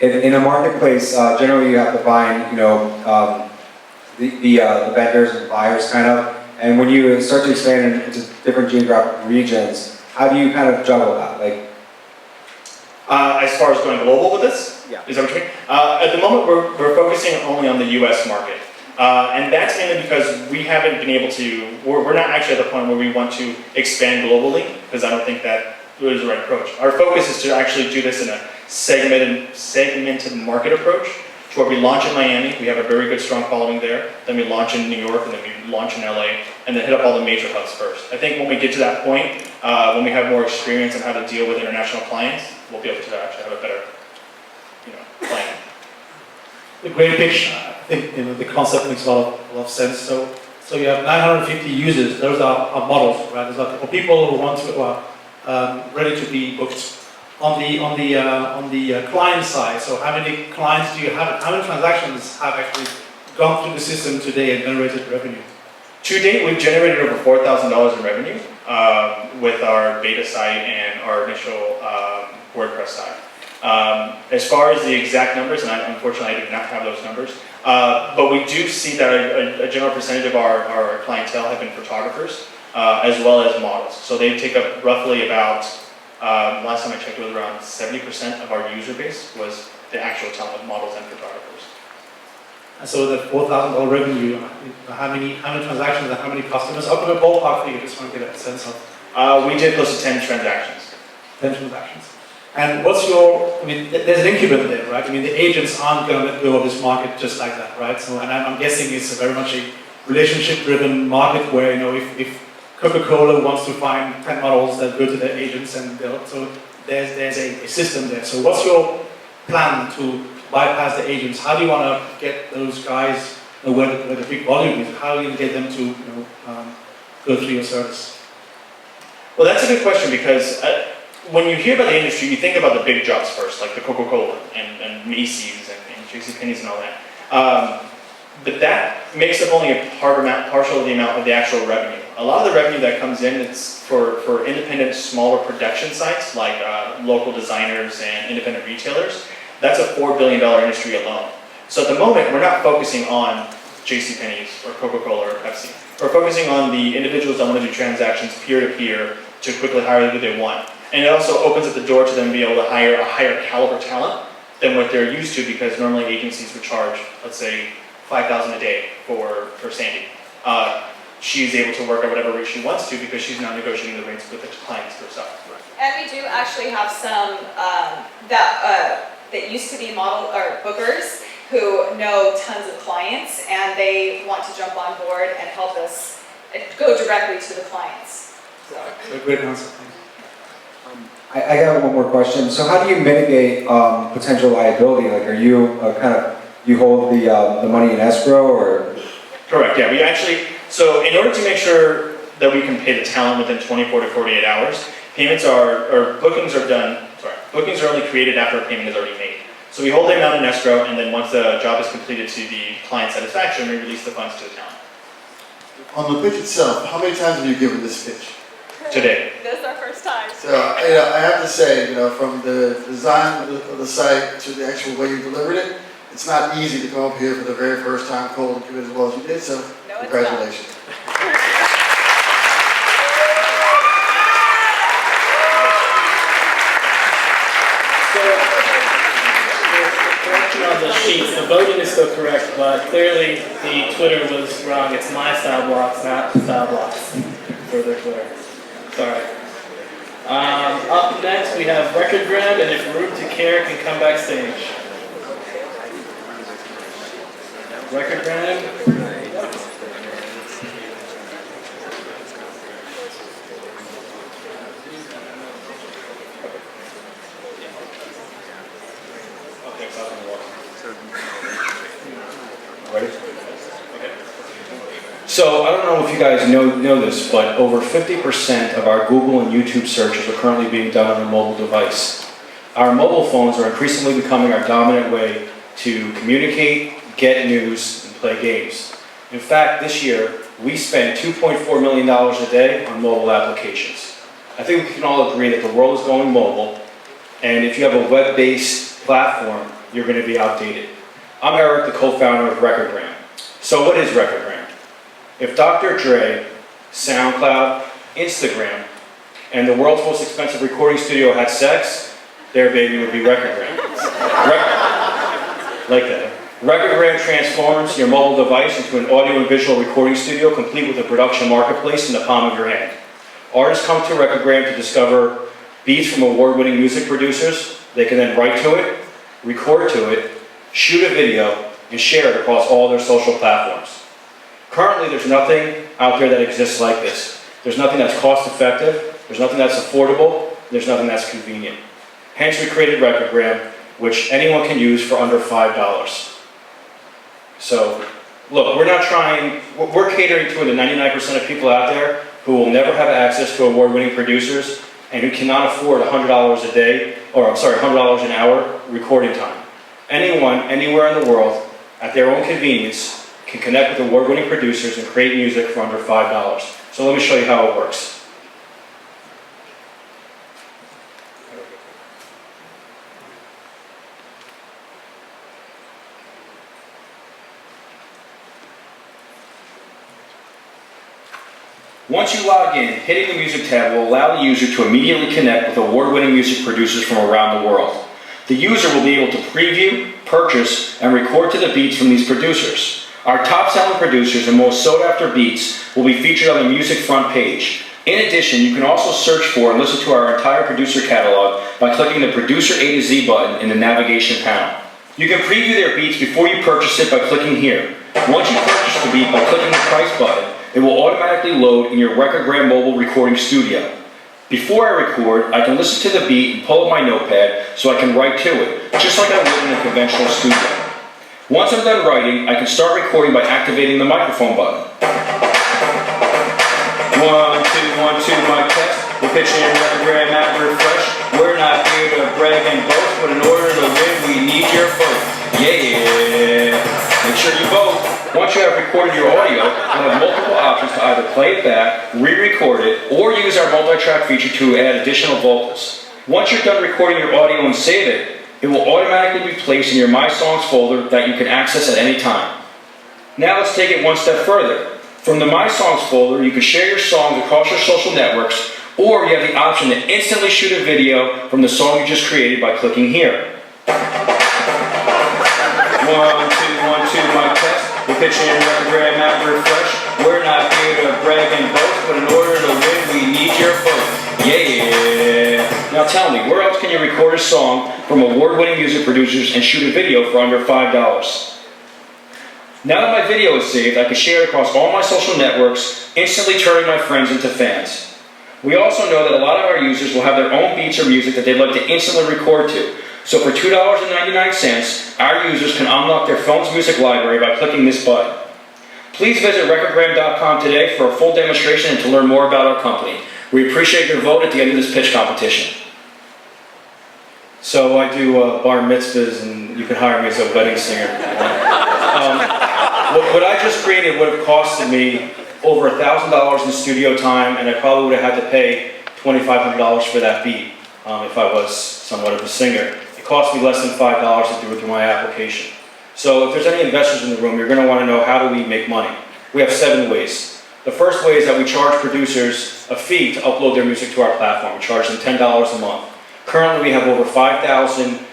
In a marketplace, generally you have to find, the vendors and buyers kind of, and when you start to expand into different geographic regions, how do you kind of juggle that? Like,
as far as going global with this?
Yeah.
Is that what you mean? At the moment, we're focusing only on the US market. And that's mainly because we haven't been able to, we're not actually at the point where we want to expand globally, because I don't think that is the right approach. Our focus is to actually do this in a segmented market approach, to where we launch in Miami, we have a very good strong following there, then we launch in New York, and then we launch in LA, and then hit up all the major hubs first. I think when we get to that point, when we have more experience on how to deal with international clients, we'll be able to actually have a better, plan.
The great pitch, I think the concept makes a lot of sense. So you have 950 users. Those are models, right? Those are people who want to ready to be booked. On the client side, so how many clients do you have? How many transactions have actually gone through the system today and generated revenue?
To date, we've generated over $4,000 in revenue with our beta site and our initial WordPress site. As far as the exact numbers, and unfortunately I do not have those numbers, but we do see that a general percentage of our clientele have been photographers as well as models. So they take up roughly about, last time I checked, it was around 70% of our user base was the actual talent models and photographers.
And so the $4,000 revenue, how many transactions and how many customers? I'll give a ballpark figure, just want to get a sense of.
We did close to 10 transactions.
10 transactions. And what's your, there's an incubator there, right? The agents aren't going to let go of this market just like that, right? So, and I'm guessing it's a very much a relationship-driven market where, if Coca-Cola wants to find 10 models that go to their agents, and so there's a system there. So what's your plan to bypass the agents? How do you want to get those guys where the big volume is? How do you get them to go through your service?
Well, that's a good question, because when you hear about the industry, you think about the big jobs first, like the Coca-Cola and Macy's and JCPenney's and all that. But that makes up only a partial of the amount of the actual revenue. A lot of the revenue that comes in, it's for independent, smaller production sites, like local designers and independent retailers. That's a $4 billion industry alone. So at the moment, we're not focusing on JCPenney's or Coca-Cola or Pepsi. We're focusing on the individuals that want to do transactions peer-to-peer to quickly hire who they want. And it also opens up the door to them being able to hire a higher caliber talent than what they're used to, because normally agencies would charge, let's say, $5,000 a day for Sandy. She's able to work at whatever rate she wants to, because she's not negotiating the rates with the clients herself.
And we do actually have some that used to be model or bookers who know tons of clients, and they want to jump on board and help us go directly to the clients.
A great answer.
I got one more question. So how do you mitigate potential liability? Like, are you you hold the money in escrow, or?
Correct, yeah. We actually, so in order to make sure that we can pay the talent within 24 to 48 hours, bookings are only created after a payment is already made. So we hold the amount in escrow, and then once the job is completed to the client's satisfaction, we release the funds to the talent.
On the pitch itself, how many times have you given this pitch?
Today.
This is our first time.
So, I have to say, from the design of the site to the actual way you delivered it, it's not easy to come up here for the very first time cold and commit as well as you did, so
No, it's
congratulations.
Correction on the sheets, the voting is still correct, but clearly the Twitter was wrong. It's my style blocks, not style blocks for the Twitter. Sorry. Up next we have Recordgram, and if Room to Care can come backstage. Recordgram.
Ready?
So I don't know if you guys know this, but over 50% of our Google and YouTube searches are currently being done on a mobile device. Our mobile phones are increasingly becoming our dominant way to communicate, get news, and play games. In fact, this year, we spend $2.4 million a day on mobile applications. I think we can all agree that the world is going mobile, and if you have a web-based platform, you're going to be outdated. I'm Eric, the co-founder of Recordgram. So what is Recordgram? If Dr. Dre, SoundCloud, Instagram, and the world's most expensive recording studio had sex, their baby would be Recordgram. Like that. Recordgram transforms your mobile device into an audio and visual recording studio complete with a production marketplace in the palm of your hand. Artists come to Recordgram to discover beats from award-winning music producers. They can then write to it, record to it, shoot a video, and share it across all their social platforms. Currently, there's nothing out there that exists like this. There's nothing that's cost-effective, there's nothing that's affordable, there's nothing that's convenient. Hence, we created Recordgram, which anyone can use for under $5. So, look, we're catering to the 99% of people out there who will never have access to award-winning producers and who cannot afford $100 a day, or I'm sorry, $100 an hour recording time. Anyone, anywhere in the world, at their own convenience, can connect with award-winning producers and create music for under $5. So let me show you how it works. Once you log in, hitting the Music tab will allow the user to immediately connect with award-winning music producers from around the world. The user will be able to preview, purchase, and record to the beats from these producers. Our top-selling producers and most sought-after beats will be featured on the Music front page. In addition, you can also search for and listen to our entire producer catalog by clicking the Producer A to Z button in the navigation panel. You can preview their beats before you purchase it by clicking here. Once you purchase the beat by clicking the price button, it will automatically load in your Recordgram mobile recording studio. Before I record, I can listen to the beat and pull up my notepad so I can write to it, just like I would in a conventional studio. Once I'm done writing, I can start recording by activating the microphone button. 1, 2, 1, 2, mic test. We're pitching Recordgram at Refresh. We're not here to brag and boast, but in order to win, we need your vote. Yeah! Make sure you vote. Once you have recorded your audio, you'll have multiple options to either play it back, re-record it, or use our multi-track feature to add additional vocals. Once you're done recording your audio and save it, it will automatically be placed in your My Songs folder that you can access at any time. Now let's take it one step further. From the My Songs folder, you can share your songs across your social networks, or you have the option to instantly shoot a video from the song you just created by clicking here. 1, 2, 1, 2, mic test. We're pitching Recordgram at Refresh. We're not here to brag and boast, but in order to win, we need your vote. Yeah! Now tell me, where else can you record a song from award-winning music producers and shoot a video for under $5? Now that my video is saved, I can share it across all my social networks, instantly turning my friends into fans. We also know that a lot of our users will have their own beats or music that they'd like to instantly record to. So for $2.99, our users can unlock their phone's music library by clicking this button. Please visit Recordgram.com today for a full demonstration and to learn more about our company. We appreciate your vote at the end of this pitch competition. So I do bar mitzvahs, and you can hire me as a wedding singer if you want. What I just created would have costed me over $1,000 in studio time, and I probably would have had to pay $2,500 for that beat if I was somewhat of a singer. It cost me less than $5 to do it through my application. So if there's any investors in the room, you're going to want to know, how do we make money? We have 7 ways. The first way is that we charge producers a fee to upload their music to our platform. We charge them $10 a month. Currently we have over 5,000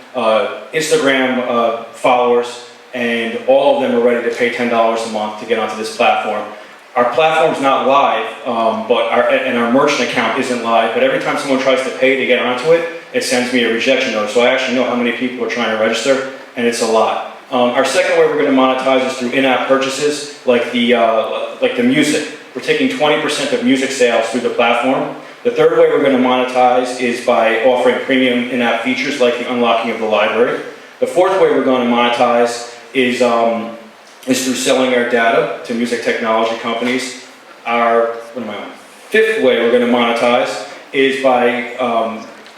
Instagram followers, and all of them are ready to pay $10 a month to get onto this platform. Our platform's not live, and our merchant account isn't live, but every time someone tries to pay to get onto it, it sends me a rejection notice. So I actually know how many people are trying to register, and it's a lot. Our second way we're going to monetize is through in-app purchases, like the music. We're taking 20% of music sales through the platform. The third way we're going to monetize is by offering premium in-app features like the unlocking of the library. The fourth way we're going to monetize is is through selling our data to music technology companies. Our, what am I on? Fifth way we're going to monetize is by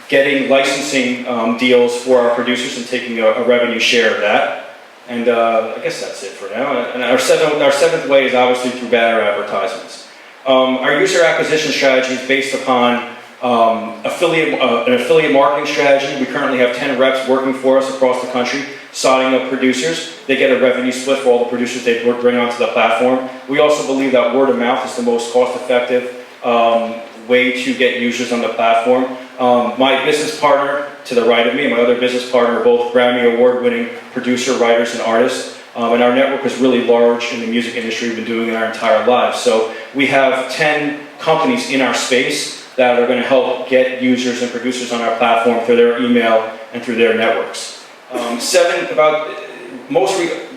getting licensing deals for our producers and taking a revenue share of that. And I guess that's it for now. And our seventh way is obviously through banner advertisements. Our user acquisition strategy is based upon an affiliate marketing strategy. We currently have 10 reps working for us across the country, signing up producers. They get a revenue split for all the producers they bring onto the platform. We also believe that word of mouth is the most cost-effective way to get users on the platform. My business partner to the right of me and my other business partner are both Grammy Award-winning producer, writers, and artists. And our network is really large in the music industry. We've been doing it our entire lives. So we have 10 companies in our space that are going to help get users and producers on our platform through their email and through their networks.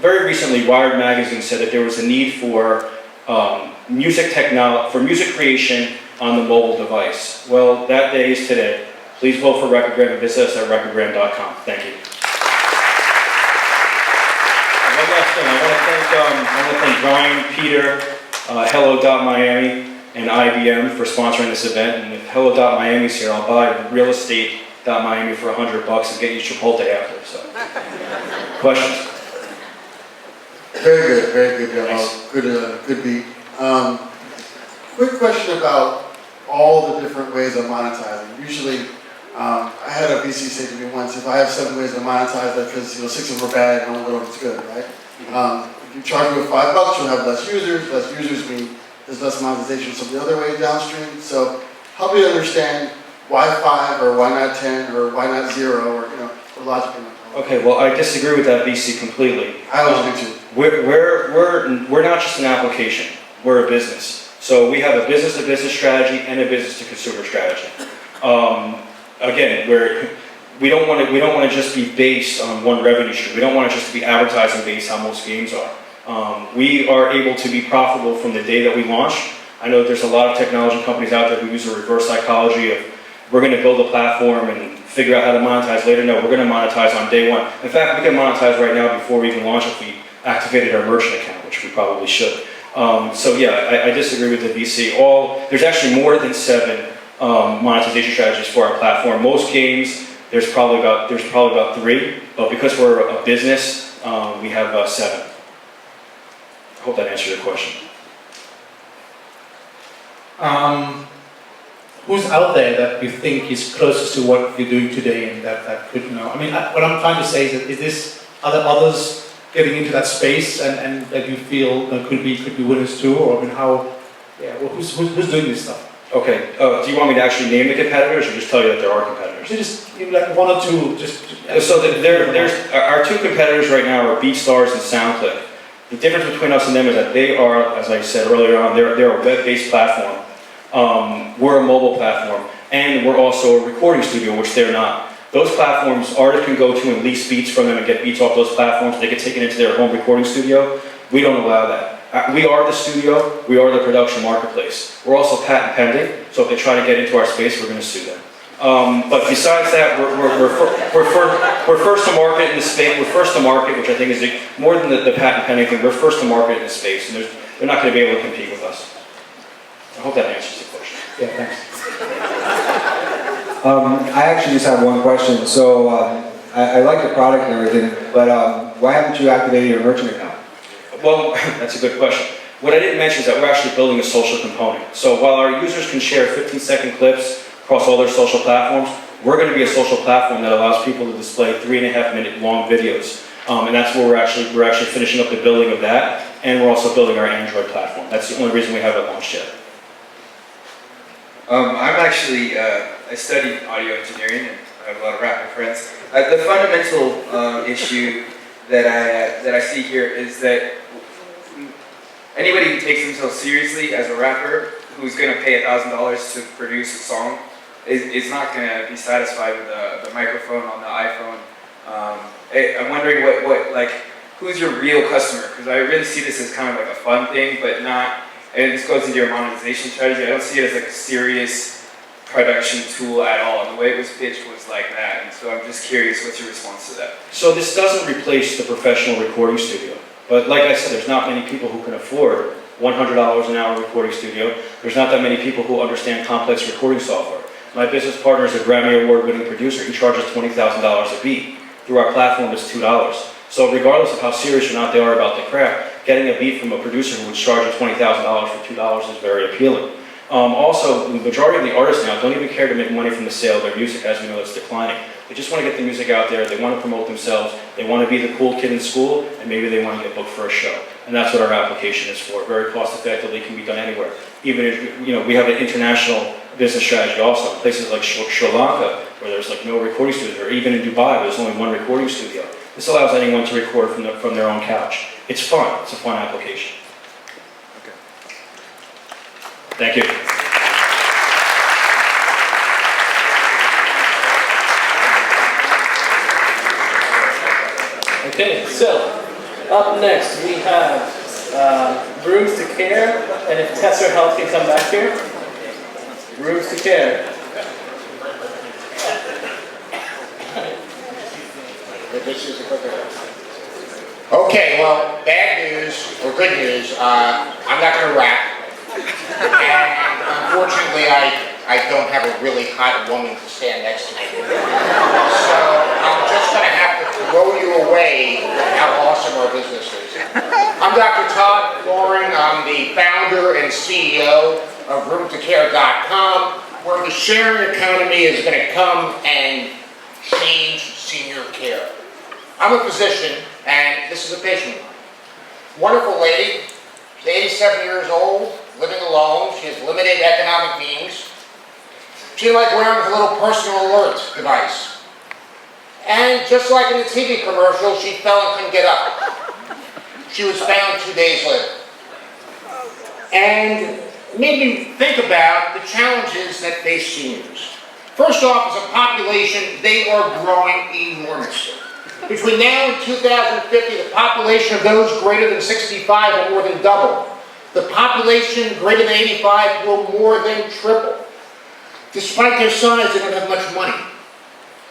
Very recently, Wired Magazine said that there was a need for music creation on the mobile device. Well, that day is today. Please vote for Recordgram and visit us at recordgram.com. Thank you. One last thing, I want to thank Brian, Peter, Hello.Miami, and IBM for sponsoring this event. And if Hello.Miami's here, I'll buy realestate.miami for $100 and get you Chipotle after. So, questions?
Very good demo. Good beat. Quick question about all the different ways of monetizing. Usually, I had a VC say to me once, if I have 7 ways to monetize that because 6 of them are bad and only one of them's good, right? If you charge me $5, you'll have less users. Less users mean there's less monetization some of the other ways downstream. So help me understand why 5 or why not 10 or why not 0 or the logic in it.
Okay, well, I disagree with that, VC, completely.
I always do too.
We're not just an application. We're a business. So we have a business-to-business strategy and a business-to-consumer strategy. Again, we don't want to just be based on one revenue stream. We don't want it just to be advertising based how most games are. We are able to be profitable from the day that we launch. I know there's a lot of technology companies out there who use a reverse psychology of we're going to build a platform and figure out how to monetize later. No, we're going to monetize on day one. In fact, we can monetize right now before we even launch if we activated our merchant account, which we probably should. So yeah, I disagree with the VC. There's actually more than 7 monetization strategies for our platform. Most games, there's probably about 3, but because we're a business, we have 7. I hope that answered your question.
Who's out there that you think is closest to what you're doing today and that could, I mean, what I'm trying to say is are there others getting into that space and that you feel could be winners too, or I mean, who's doing this stuff?
Okay, do you want me to actually name the competitors or just tell you that there are competitors?
Just like 1 or 2,
So there's our 2 competitors right now are BeatStars and SoundClick. The difference between us and them is that they are, as I said earlier on, they're a web-based platform. We're a mobile platform, and we're also a recording studio, which they're not. Those platforms, artists can go to and lease beats from them and get beats off those platforms. They can take it into their home recording studio. We don't allow that. We are the studio. We are the production marketplace. We're also patent pending, so if they try to get into our space, we're going to sue them. But besides that, we're first to market in the space. We're first to market, which I think is more than the patent pending thing. We're first to market in the space, and they're not going to be able to compete with us. I hope that answers the question.
Yeah, thanks.
I actually just have one question. So I like the product and everything, but why haven't you activated your merchant account?
Well, that's a good question. What I didn't mention is that we're actually building a social component. So while our users can share 15-second clips across all their social platforms, we're going to be a social platform that allows people to display 3.5-minute long videos. And that's where we're actually finishing up the building of that, and we're also building our Android platform. That's the only reason we haven't launched yet.
I'm actually, I studied audio engineering and I have a lot of rapper friends. The fundamental issue that I see here is that anybody who takes themselves seriously as a rapper who's going to pay $1,000 to produce a song is not going to be satisfied with the microphone on the iPhone. I'm wondering who's your real customer? Because I really see this as kind of like a fun thing, but not. And this goes into your monetization strategy. I don't see it as like a serious production tool at all. And the way it was pitched was like that. And so I'm just curious, what's your response to that?
So this doesn't replace the professional recording studio. But like I said, there's not many people who can afford $100 an hour recording studio. There's not that many people who understand complex recording software. My business partner is a Grammy Award-winning producer. He charges $20,000 a beat. Through our platform, it's $2. So regardless of how serious or not they are about the craft, getting a beat from a producer who would charge you $20,000 for $2 is very appealing. Also, the majority of the artists now don't even care to make money from the sale of their music, as we know it's declining. They just want to get the music out there, they want to promote themselves, they want to be the cool kid in school, and maybe they want to get booked for a show. And that's what our application is for. Very cost effectively, can be done anywhere. Even if, we have an international business strategy also. Places like Sri Lanka, where there's like no recording studio, or even in Dubai, where there's only one recording studio. This allows anyone to record from their own couch. It's fun, it's a fun application.
Okay.
Thank you.
Okay, so up next we have Rooms to Care, and if Tessa or Health can come back here. Rooms to Care.
Okay, well, bad news, or good news, I'm not going to rap. And unfortunately, I don't have a really hot woman to stand next to me. So I'm just going to have to throw you away with how awesome our business is. I'm Dr. Todd Loring. I'm the founder and CEO of RoomToCare.com, where the sharing economy is going to come and change senior care. I'm a physician, and this is a patient of mine. Wonderful lady. She's 87 years old, living alone. She has limited economic means. She liked wearing a little personal alert device. And just like in the TV commercial, she fell and couldn't get up. She was found 2 days later. And it made me think about the challenges that face seniors. First off, as a population, they are growing enormously. Between now and 2050, the population of those greater than 65 will more than double. The population greater than 85 will more than triple. Despite their size, they don't have much money.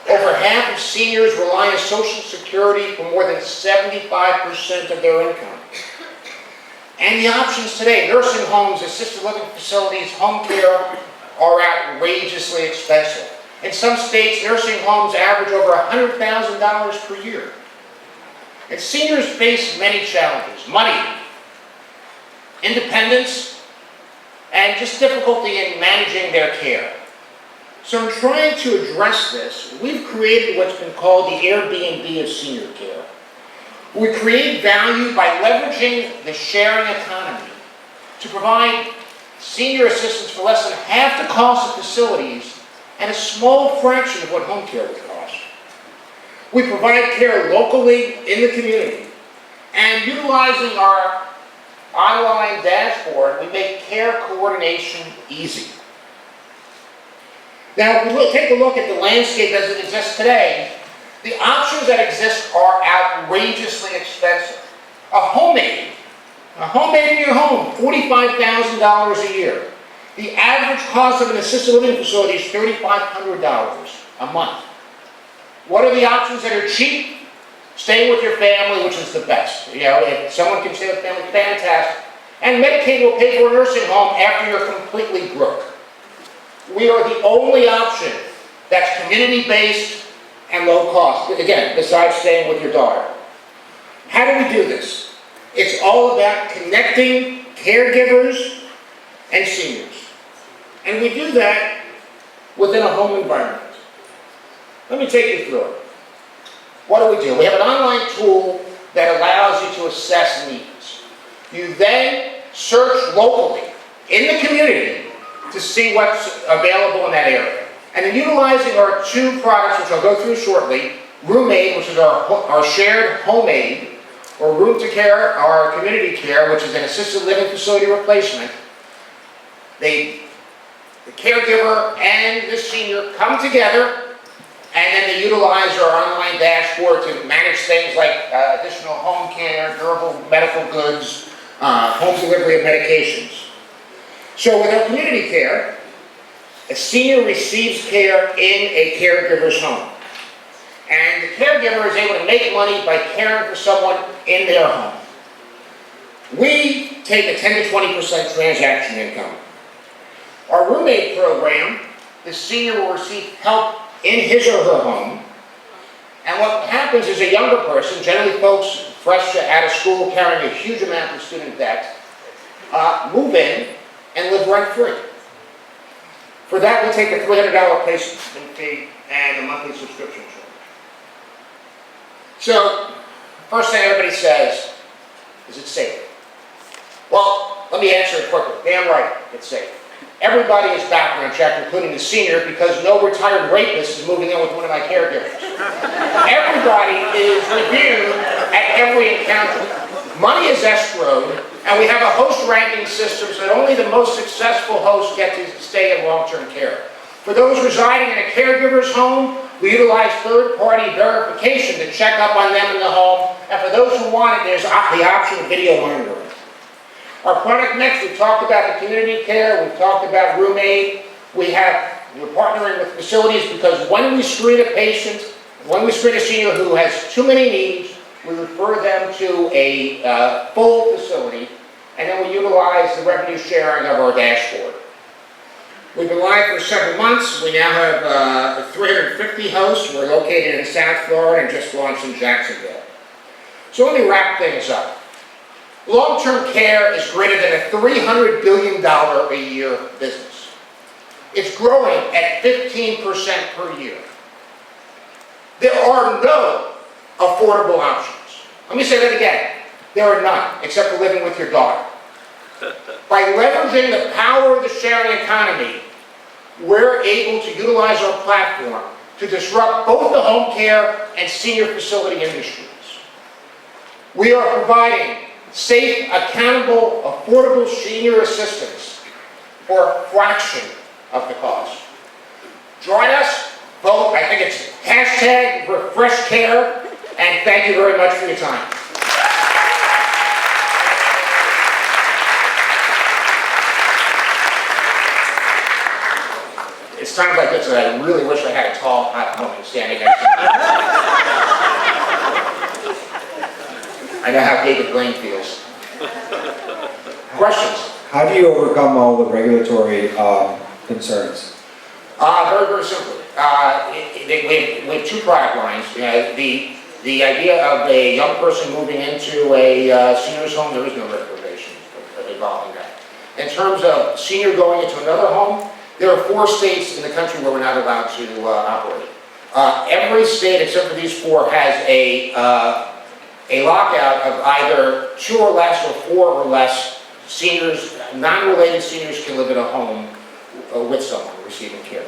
Over half of seniors rely on Social Security for more than 75% of their income. And the options today, nursing homes, assisted living facilities, home care, are outrageously expensive. In some states, nursing homes average over $100,000 per year. And seniors face many challenges: money, independence, and just difficulty in managing their care. So in trying to address this, we've created what's been called the Airbnb of senior care. We create value by leveraging the sharing economy to provide senior assistance for less than half the cost of facilities and a small fraction of what home care would cost. We provide care locally in the community, and utilizing our online dashboard, we make care coordination easy. Now, if we take a look at the landscape as it exists today, the options that exist are outrageously expensive. A homemade in your home, $45,000 a year. The average cost of an assisted living facility is $3,500 a month. What are the options that are cheap? Staying with your family, which is the best. If someone can stay with family, fantastic. And Medicaid will pay for a nursing home after you're completely broke. We are the only option that's community-based and low cost. Again, besides staying with your daughter. How do we do this? It's all about connecting caregivers and seniors. And we do that within a home environment. Let me take you through it. What do? We have an online tool that allows you to assess needs. You then search locally in the community to see what's available in that area. And then utilizing our two products, which I'll go through shortly, RoomAid, which is our shared home aid, or Room to Care, our community care, which is an assisted living facility replacement. The caregiver and the senior come together, and then they utilize our online dashboard to manage things like additional home care, durable medical goods, home delivery of medications. So with our community care, a senior receives care in a caregiver's home. And the caregiver is able to make money by caring for someone in their home. We take a 10 to 20% transaction income. Our roommate program, the senior will receive help in his or her home. And what happens is a younger person, generally folks fresh out of school carrying a huge amount of student debt, move in and live rent-free. For that, we take a $300 placement fee and a monthly subscription charge. So, first thing everybody says, is it safe? Well, let me answer it quickly. Damn right, it's safe. Everybody is background checked, including the senior, because no retired rapist is moving in with one of my caregivers. Everybody is reviewed at every encounter. Money is escrowed, and we have a host ranking system so that only the most successful hosts get to stay in long-term care. For those residing in a caregiver's home, we utilize third-party verification to check up on them in the home, and for those who want it, there's the option of video monitoring. Our product mix, we've talked about the community care, we've talked about roommate, we're partnering with facilities because when we screen a patient, when we screen a senior who has too many needs, we refer them to a full facility, and then we utilize the revenue sharing of our dashboard. We've been live for several months. We now have 350 hosts. We're located in South Florida and just launched in Jacksonville. So let me wrap things up. Long-term care is greater than a $300 billion a year business. It's growing at 15% per year. There are no affordable options. Let me say that again. There are none, except for living with your daughter. By leveraging the power of the sharing economy, we're able to utilize our platform to disrupt both the home care and senior facility industries. We are providing safe, accountable, affordable senior assistance for a fraction of the cost. Join us, vote, I think it's #RefreshCare, and thank you very much for your time. It's times like this that I really wish I had a tall, hot woman standing next to me. I know how David Blaine feels. Questions?
How do you overcome all the regulatory concerns?
Very, very simply. We have two product lines. The idea of a young person moving into a senior's home, there is no regulation involving that. In terms of senior going into another home, there are 4 states in the country where we're not allowed to operate. Every state except for these 4 has a lockout of either 2 or less or 4 or less seniors, non-related seniors can live in a home with someone receiving care.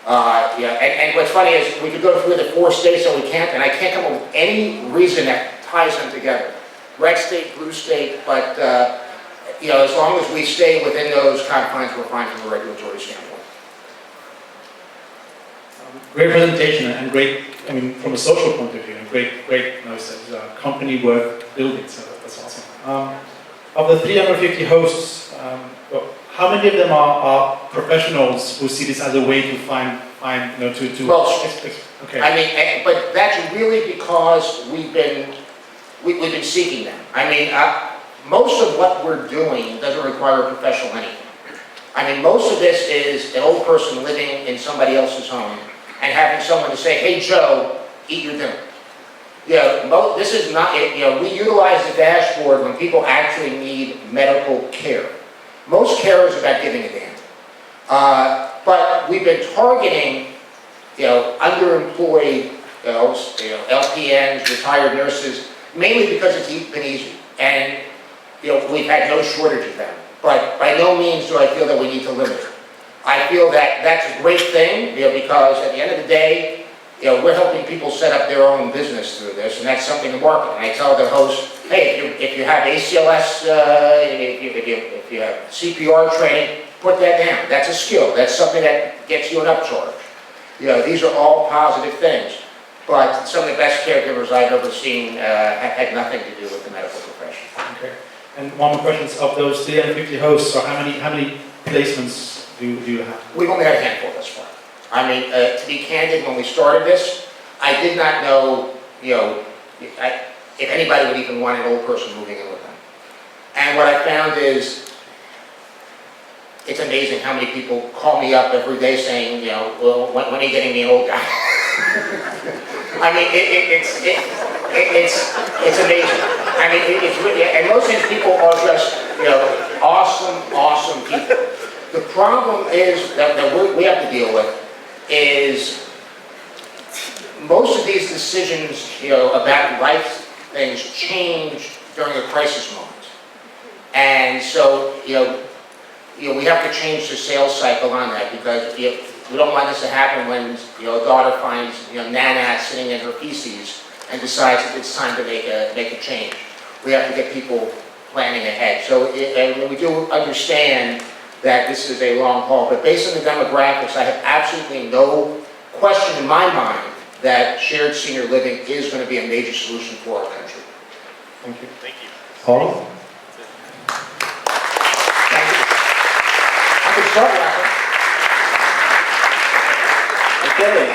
And what's funny is we could go through the 4 states and we can't, and I can't come up with any reason that ties them together. Red state, blue state, but as long as we stay within those confines, we're fine from a regulatory standpoint.
Great presentation and great, from a social point of view, and great, company worth building, so that's awesome. Of the 350 hosts, how many of them are professionals who see this as a way to find
okay. But that's really because we've been seeking them. Most of what we're doing doesn't require a professional anything. Most of this is an old person living in somebody else's home and having someone to say, hey Joe, eat your dinner. This is not, we utilize the dashboard when people actually need medical care. Most care is about giving a damn. But we've been targeting, underemployed, LPNs, retired nurses, mainly because it's been easy. And, we've had no shortage of them. But by no means do I feel that we need to limit it. I feel that that's a great thing, because at the end of the day, we're helping people set up their own business through this, and that's something to market. And I tell the host, hey, if you have ACLS, if you have CPR training, put that down. That's a skill. That's something that gets you an upcharge. These are all positive things. But some of the best caregivers I've ever seen had nothing to do with the medical profession.
Okay. And one more question: of those 350 hosts, so how many placements do you have?
We've only had a handful thus far. To be candid, when we started this, I did not know, if anybody would even want an old person moving in with them. And what I found is, it's amazing how many people call me up every day saying, you know, well, when are you getting the old guy? I mean, it's amazing. I mean, it's really, and most of these people are just, you know, awesome people. The problem is that we have to deal with is most of these decisions, you know, about life things change during a crisis moment. And so, you know, we have to change the sales cycle on that because we don't want this to happen when, you know, a daughter finds, you know, Nana sitting in her feces and decides that it's time to make a change. We have to get people planning ahead. So and we do understand that this is a long haul, but based on the demographics, I have absolutely no question in my mind that shared senior living is going to be a major solution for our country.
Thank you.
Thank you.
Paul?
I can start laughing.
Okay,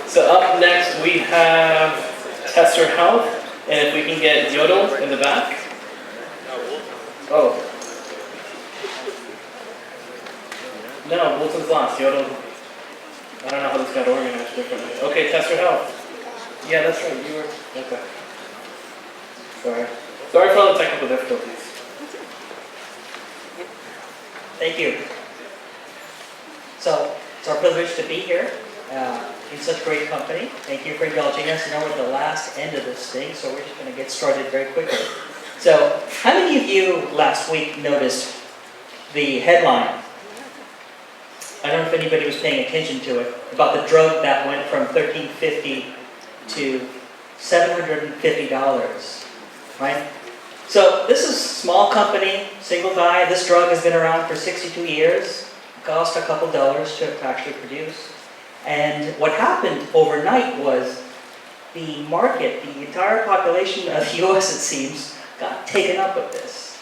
so up next we have Tester Health, and if we can get Yodel in the back. Oh. No, Wilson's last, Yodel. I don't know how this got organized differently. Okay, Tester Health. Yeah, that's right, you were, okay. Sorry for all the technical difficulties.
Thank you. So, it's our privilege to be here in such great company. Thank you for indulging us. We're at the last end of this thing, so we're just going to get started very quickly. So, how many of you last week noticed the headline? I don't know if anybody was paying attention to it, about the drug that went from $13.50 to $750, right? So this is a small company, single guy. This drug has been around for 62 years. It cost a couple dollars to actually produce. And what happened overnight was the market, the entire population of the US, it seems, got taken up with this.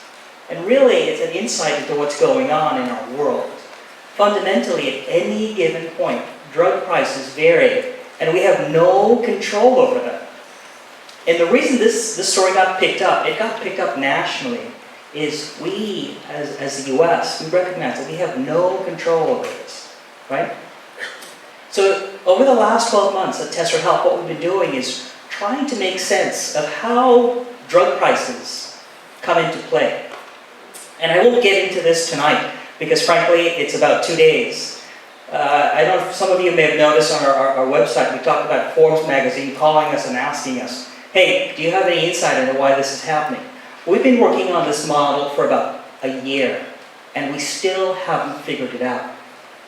And really, it's an insight into what's going on in our world. Fundamentally, at any given point, drug prices vary, and we have no control over them. And the reason this story got picked up, it got picked up nationally, is we, as the US, we recognize that we have no control over this, right? So over the last 12 months at Tester Health, what we've been doing is trying to make sense of how drug prices come into play. And I won't get into this tonight, because frankly, it's about 2 days. I don't know if some of you may have noticed on our website, we talked about Forbes magazine calling us and asking us, hey, do you have any insight into why this is happening? We've been working on this model for about a year, and we still haven't figured it out.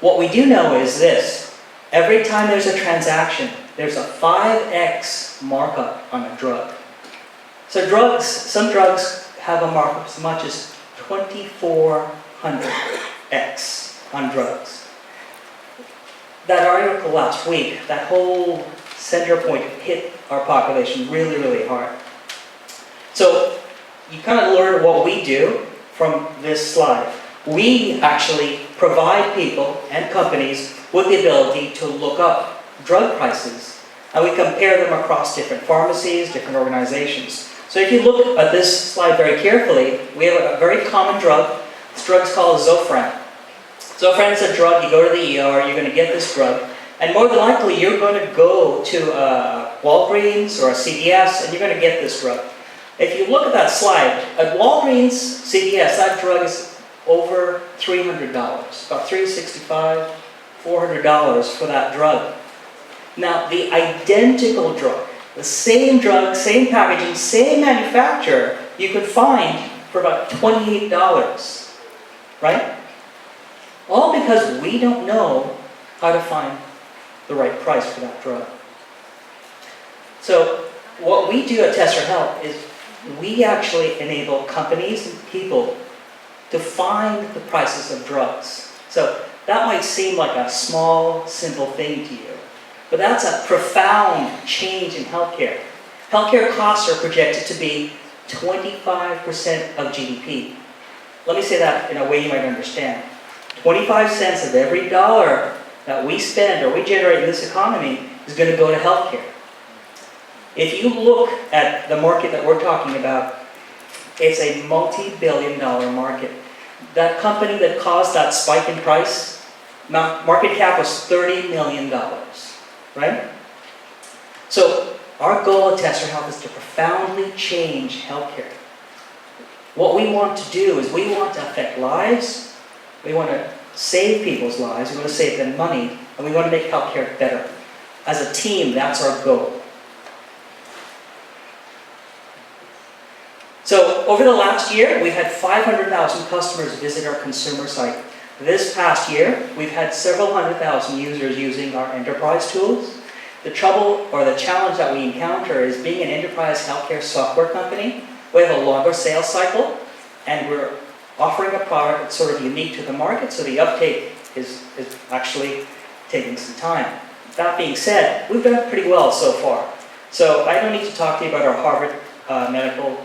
What we do know is this: every time there's a transaction, there's a 5x markup on a drug. So drugs, some drugs have a markup as much as 2,400x on drugs. That article last week, that whole center point hit our population really, really hard. So you kind of learn what we do from this slide. We actually provide people and companies with the ability to look up drug prices, and we compare them across different pharmacies, different organizations. So if you look at this slide very carefully, we have a very common drug. This drug is called Zofran. Zofran is a drug, you go to the ER, you're going to get this drug, and more than likely you're going to go to Walgreens or a CVS and you're going to get this drug. If you look at that slide, at Walgreens, CVS, that drug is over $300, about $365, $400 for that drug. Now, the identical drug, the same drug, same packaging, same manufacturer, you could find for about $28, right? All because we don't know how to find the right price for that drug. So what we do at Tester Health is we actually enable companies and people to find the prices of drugs. So that might seem like a small, simple thing to you, but that's a profound change in healthcare. Healthcare costs are projected to be 25% of GDP. Let me say that in a way you might understand. 25 cents of every dollar that we spend or we generate in this economy is going to go to healthcare. If you look at the market that we're talking about, It's a multi-billion-dollar market. That company that caused that spike in price, market cap was $30 million, right? So our goal at Tester Health is to profoundly change healthcare. What we want to do is we want to affect lives, we want to save people's lives, we want to save them money, and we want to make healthcare better. As a team, that's our goal. So over the last year, we've had 500,000 customers visit our consumer site. This past year, we've had several hundred thousand users using our enterprise tools. The trouble or the challenge that we encounter is being an enterprise healthcare software company. We have a longer sales cycle, and we're offering a product that's sort of unique to the market, so the uptake is actually taking some time. That being said, we've done pretty well so far. So I don't need to talk to you about our Harvard Medical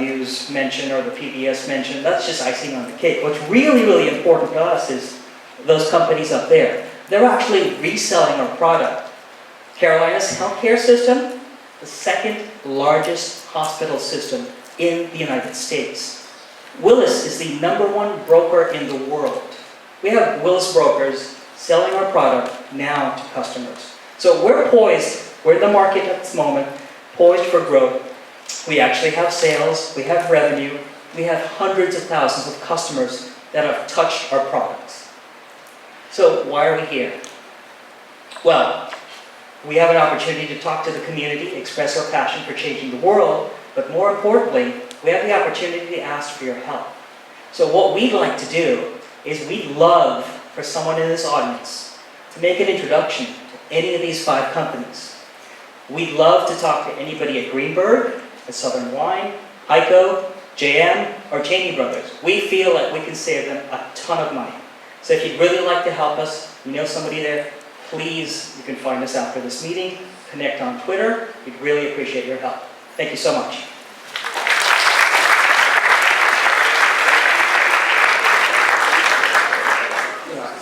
News mention or the PBS mention. That's just icing on the cake. What's really, really important to us is those companies up there. They're actually reselling our product. Carolina's healthcare system, the second largest hospital system in the United States. Willis is the #1 broker in the world. We have Willis brokers selling our product now to customers. So we're poised, we're in the market at this moment, poised for growth. We actually have sales, we have revenue, we have hundreds of thousands of customers that have touched our products. So why are we here? Well, we have an opportunity to talk to the community, express our passion for changing the world, but more importantly, we have the opportunity to ask for your help. So what we'd like to do is we'd love for someone in this audience to make an introduction to any of these 5 companies. We'd love to talk to anybody at Greenberg, at Southern Wine, Heiko, JM, or Cheney Brothers. We feel like we can save them a ton of money. So if you'd really like to help us, you know somebody there, please, you can find us after this meeting, connect on Twitter. We'd really appreciate your help. Thank you so much.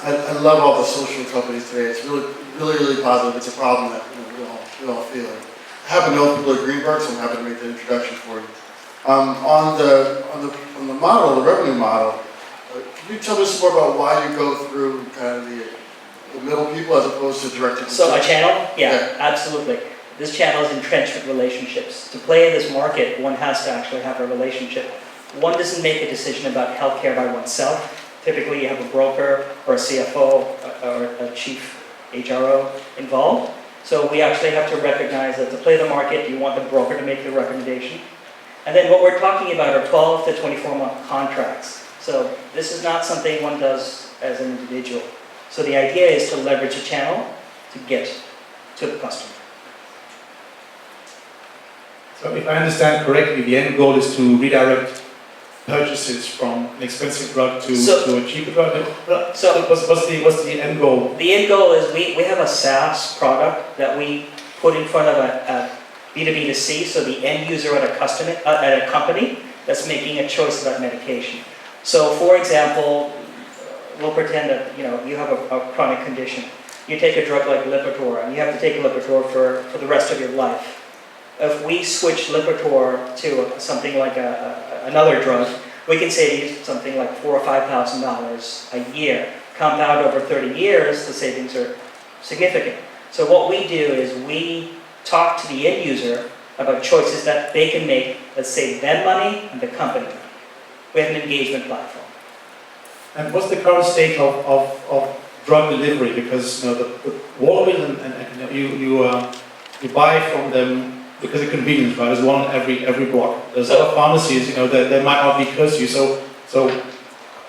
I love all the social companies today. It's really positive. It's a problem that we all feel. I happen to know people at Greenberg, so I'm happy to make the introduction for you. On the model, the revenue model, can you tell us more about why you go through kind of the middle people as opposed to direct to
So
consumer?
my channel? Yeah, absolutely. This channel is entrenchment relationships. To play in this market, one has to actually have a relationship. One doesn't make a decision about healthcare by oneself. Typically, you have a broker or a CFO or a chief HRO involved. So we actually have to recognize that to play the market, you want the broker to make the recommendation. And then what we're talking about are 12 to 24-month contracts. So this is not something one does as an individual. So the idea is to leverage a channel to get to the customer.
So if I understand correctly, the end goal is to redirect purchases from an expensive drug to a cheaper drug. So what's the end goal?
The end goal is we have a SaaS product that we put in front of a B2B2C, so the end user at a company that's making a choice about medication. So for example, we'll pretend that you have a chronic condition. You take a drug like Lipitor, and you have to take Lipitor for the rest of your life. If we switch Lipitor to something like another drug, we can save you something like $4,000 or $5,000 a year. Compound over 30 years, the savings are significant. So what we do is we talk to the end user about choices that they can make that save them money and the company money. We have an engagement platform.
And what's the current state of drug delivery? Because the Walgreens and you buy from them because of convenience, right? There's one every block. There's other pharmacies, that might not be close to you. So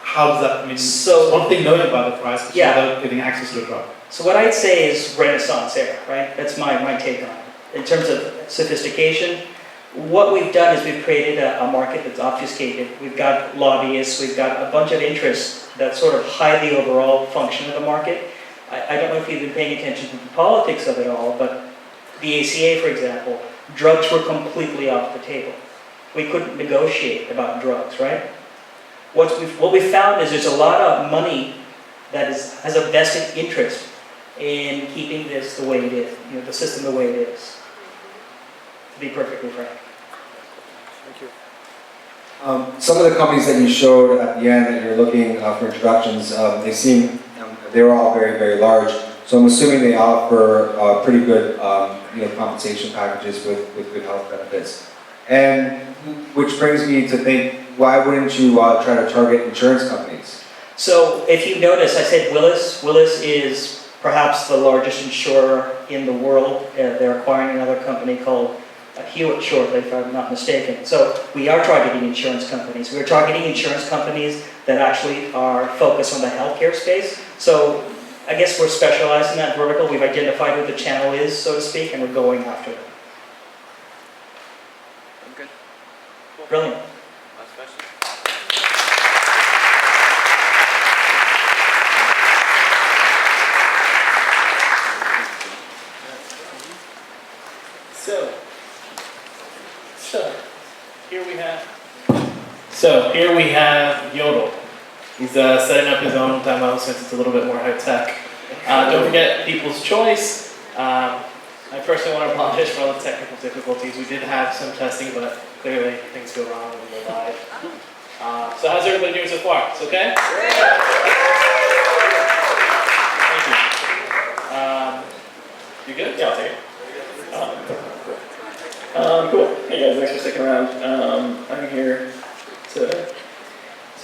how does that? I mean,
so
one thing knowing about the price, but without getting access to the drug.
So what I'd say is Renaissance era, right? That's my take on it. In terms of sophistication, what we've done is we've created a market that's obfuscated. We've got lobbyists, we've got a bunch of interests that sort of hide the overall function of the market. I don't know if you've been paying attention to the politics of it all, but the ACA, for example, drugs were completely off the table. We couldn't negotiate about drugs, right? What we found is there's a lot of money that has a vested interest in keeping this the way it is, the system the way it is, to be perfectly frank.
Thank you.
Some of the companies that you showed at the end that you're looking for introductions, they seem, they're all very, very large. So I'm assuming they offer pretty good compensation packages with good health benefits. And which brings me to think, why wouldn't you try to target insurance companies?
So if you notice, I said Willis. Willis is perhaps the largest insurer in the world. They're acquiring another company called Hewitt shortly, if I'm not mistaken. So we are targeting insurance companies. We're targeting insurance companies that actually are focused on the healthcare space. So I guess we're specialized in that vertical. We've identified what the channel is, so to speak, and we're going after it.
Good.
Brilliant.
Last question.
Here we have Yodel. He's setting up his own demo since it's a little bit more high tech. Don't forget People's Choice. I personally want to apologize for all the technical difficulties. We did have some testing, but clearly things go wrong when we're live. So how's everybody doing so far? It's okay? Thank you. You good?
Yeah, I'll take it. Cool. Hey guys, thanks for sticking around. I'm here to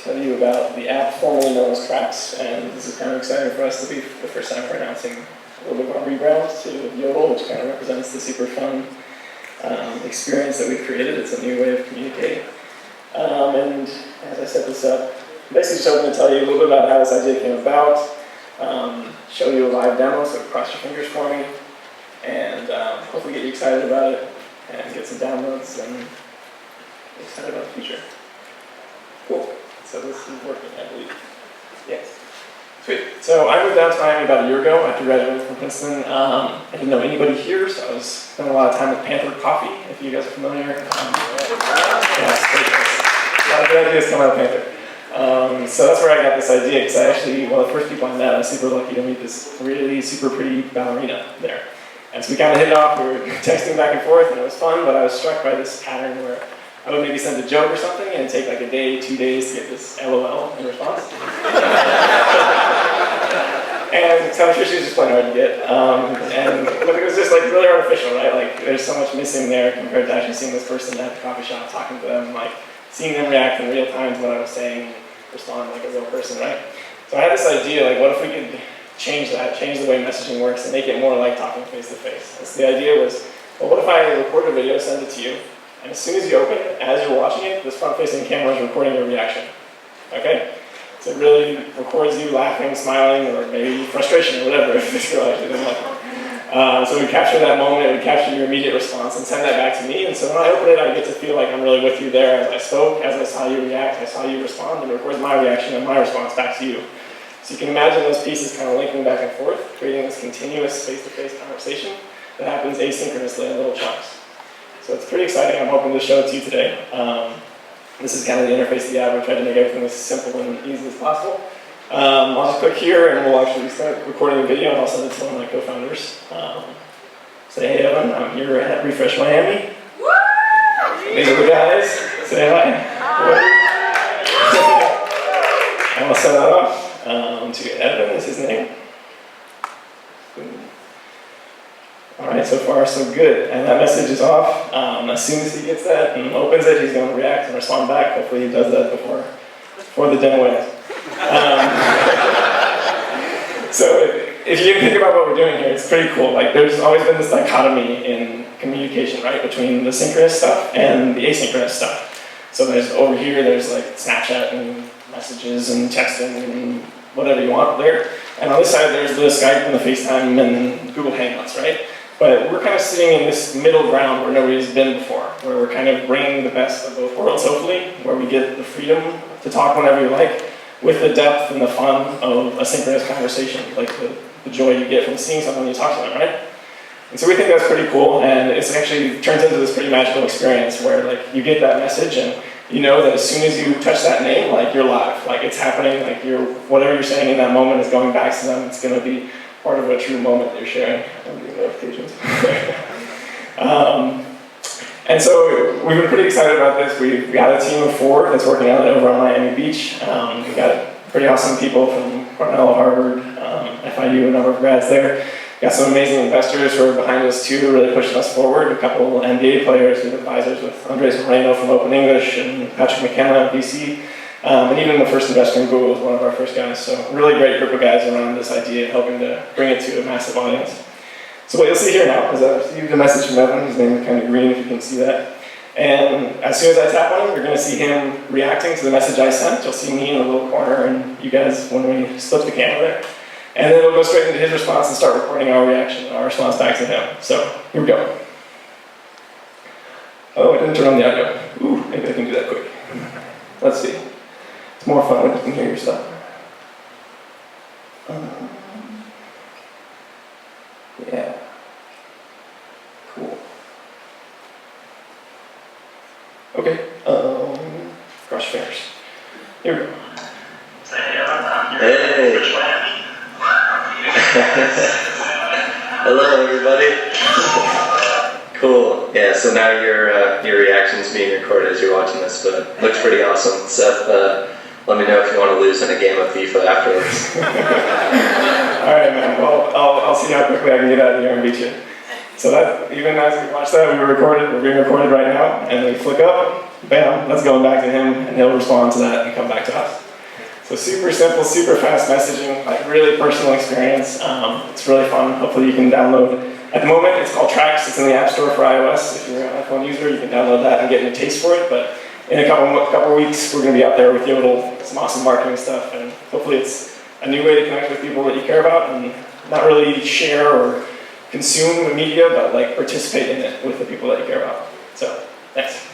tell you about the app formerly known as Trax, and this is kind of exciting for us to be the first time we're announcing a little bit of our rebrand to Yodel, which kind of represents the super fun experience that we've created. It's a new way of communicating. And as I set this up, I'm basically just hoping to tell you a little bit about how this idea came about, show you a live demo, so cross your fingers for me, and hopefully get you excited about it and get some downloads and get excited about the future. Cool. So this is working, I believe. Yes. Sweet. So I moved down to Miami about a year ago after graduating from Princeton. I didn't know anybody here, so I was spending a lot of time with Panther Coffee, if you guys are familiar. Yeah, a lot of good ideas come out of Panther. So that's where I got this idea, because I actually, one of the first people I met, I was super lucky to meet this really super pretty ballerina there. And so we kind of hit it off, we were texting back and forth, and it was fun, but I was struck by this pattern where I would maybe send a joke or something, and it'd take like a day, 2 days to get this LOL in response. And so I'm sure she was just playing hard to get. But it was just like really artificial, right? Like there's so much missing there compared to actually seeing this person at the coffee shop, talking to them, like seeing them react in real time to what I was saying, and respond like a real person, right? So I had this idea, like what if we could change that, change the way messaging works, and make it more like talking face to face. So the idea was, well, what if I record a video, send it to you, and as soon as you open it, as you're watching it, this front-facing camera is recording your reaction. Okay? So it really records you laughing, smiling, or maybe frustration or whatever if this girl actually doesn't like it. So we capture that moment, it would capture your immediate response and send that back to me. And so when I open it, I get to feel like I'm really with you there as I spoke, as I saw you react, I saw you respond, and it records my reaction and my response back to you. So you can imagine those pieces kind of linking back and forth, creating this continuous face-to-face conversation that happens asynchronously in little chunks. So it's pretty exciting. I'm hoping to show it to you today. This is kind of the interface of the app. We tried to make everything as simple and easy as possible. I'll just click here and we'll actually start recording the video, and I'll send it to one of my co-founders. Say, hey Evan, I'm here at Refresh Miami. These are the guys. Say hi. And I'll send that off to Evan, is his name. Alright, so far so good. And that message is off. As soon as he gets that and opens it, he's going to react and respond back. Hopefully he does that before the demo ends. So if you think about what we're doing here, it's pretty cool. Like there's always been this dichotomy in communication, right? Between the synchronous stuff and the asynchronous stuff. So there's over here, there's like Snapchat and messages and texting and whatever you want there. And on this side, there's the Skype and the FaceTime and Google Hangouts, right? But we're kind of sitting in this middle ground where nobody's been before, where we're kind of bringing the best of both worlds, hopefully, where we get the freedom to talk whenever you like, with the depth and the fun of a synchronous conversation, like the joy you get from seeing someone when you talk to them, right? And so we think that's pretty cool, and it actually turns into this pretty magical experience where like you get that message and you know that as soon as you touch that name, like you're live, like it's happening, like whatever you're saying in that moment is going back to them. It's going to be part of a true moment that you're sharing. I'm getting notifications.
And so we've been pretty excited about this. We got a team of 4 that's working on it over on Miami Beach. We got pretty awesome people from Cornell, Harvard, FIU, a number of grads there. Got some amazing investors who are behind us too, really pushing us forward. A couple NBA players and advisors with Andres Moreno from Open English and Patrick McKenna at BC. And even the first investor in Google was one of our first guys. So a really great group of guys around this idea, helping to bring it to a massive audience. So what you'll see here now is I received a message from Evan. His name is kind of green if you can see that. And as soon as I tap on him, you're going to see him reacting to the message I sent. You'll see me in the little corner and you guys when we slip the camera there. And then it'll go straight into his response and start recording our reaction, our response back to him. So here we go. Oh, I didn't turn on the audio. Ooh, maybe I can do that quick. Let's see. It's more fun when you can hear your stuff. Yeah. Cool. Okay. Crush fingers. Here we go.
Hey. Hello, everybody. Cool. Yeah. So now your reaction's being recorded as you're watching this, but looks pretty awesome. Seth, let me know if you want to lose in a game of FIFA afterwards.
All right, man. Well, I'll see how quickly I can get out of here and beat you. So that even as we watch that, we're being recorded right now, and we flick up, bam, that's going back to him, and he'll respond to that and come back to us. So super simple, super fast messaging, like really personal experience. It's really fun. Hopefully you can download. At the moment, it's called Trax. It's in the App Store for iOS. If you're an iPhone user, you can download that and get a taste for it. But in a couple weeks, we're going to be out there with Yodel, some awesome marketing stuff, and hopefully it's a new way to connect with people that you care about and not really share or consume the media, but like participate in it with the people that you care about. So, thanks.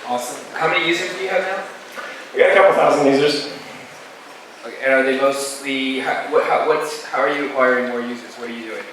Awesome. How many users do you have now?
We got a couple thousand users.
Okay, and are they mostly, how are you acquiring more users? What are you doing?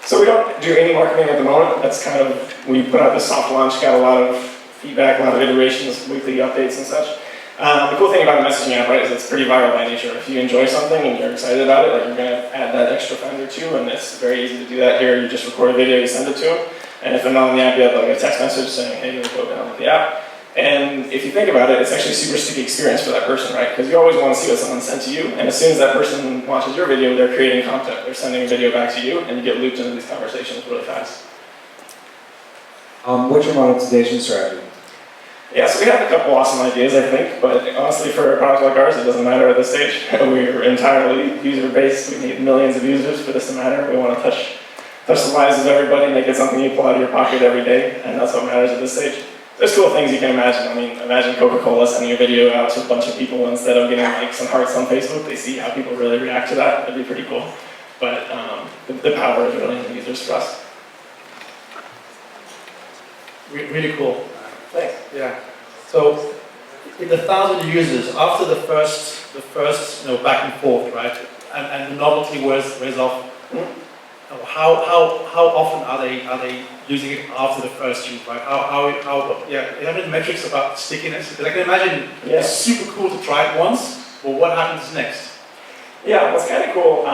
So we don't do any marketing at the moment. That's kind of, we put out this soft launch, got a lot of feedback, a lot of iterations, weekly updates and such. The cool thing about the messaging app, right, is it's pretty viral by nature. If you enjoy something and you're excited about it, like you're going to add that extra friend or two, and it's very easy to do that here. You just record a video, you send it to them, and if they're not on the app, you have like a text message saying, hey, you're go download the app. And if you think about it, it's actually a super sticky experience for that person, right? Because you always want to see what someone sent to you, and as soon as that person watches your video, they're creating content. They're sending a video back to you, and you get looped into these conversations really fast.
What's your monetization strategy?
Yeah, so we have a couple awesome ideas, I think, but honestly, for a product like ours, it doesn't matter at this stage. We're entirely user-based. We need millions of users for this to matter. We want to touch the lives of everybody, make it something you pull out of your pocket every day, and that's what matters at this stage. There's cool things you can imagine. I mean, imagine Coca-Cola sending a video out to a bunch of people instead of getting likes and hearts on Facebook. They see how people really react to that. That'd be pretty cool. But the power is really in the users for us.
Really cool.
Thanks.
Yeah. So, in the 1,000 users, after the first back and forth, right, and the novelty wears off. How often are they using it after the first use, right? You have any metrics about stickiness? Because I can imagine it's super cool to try it once, but what happens next?
Yeah, that's kind of cool.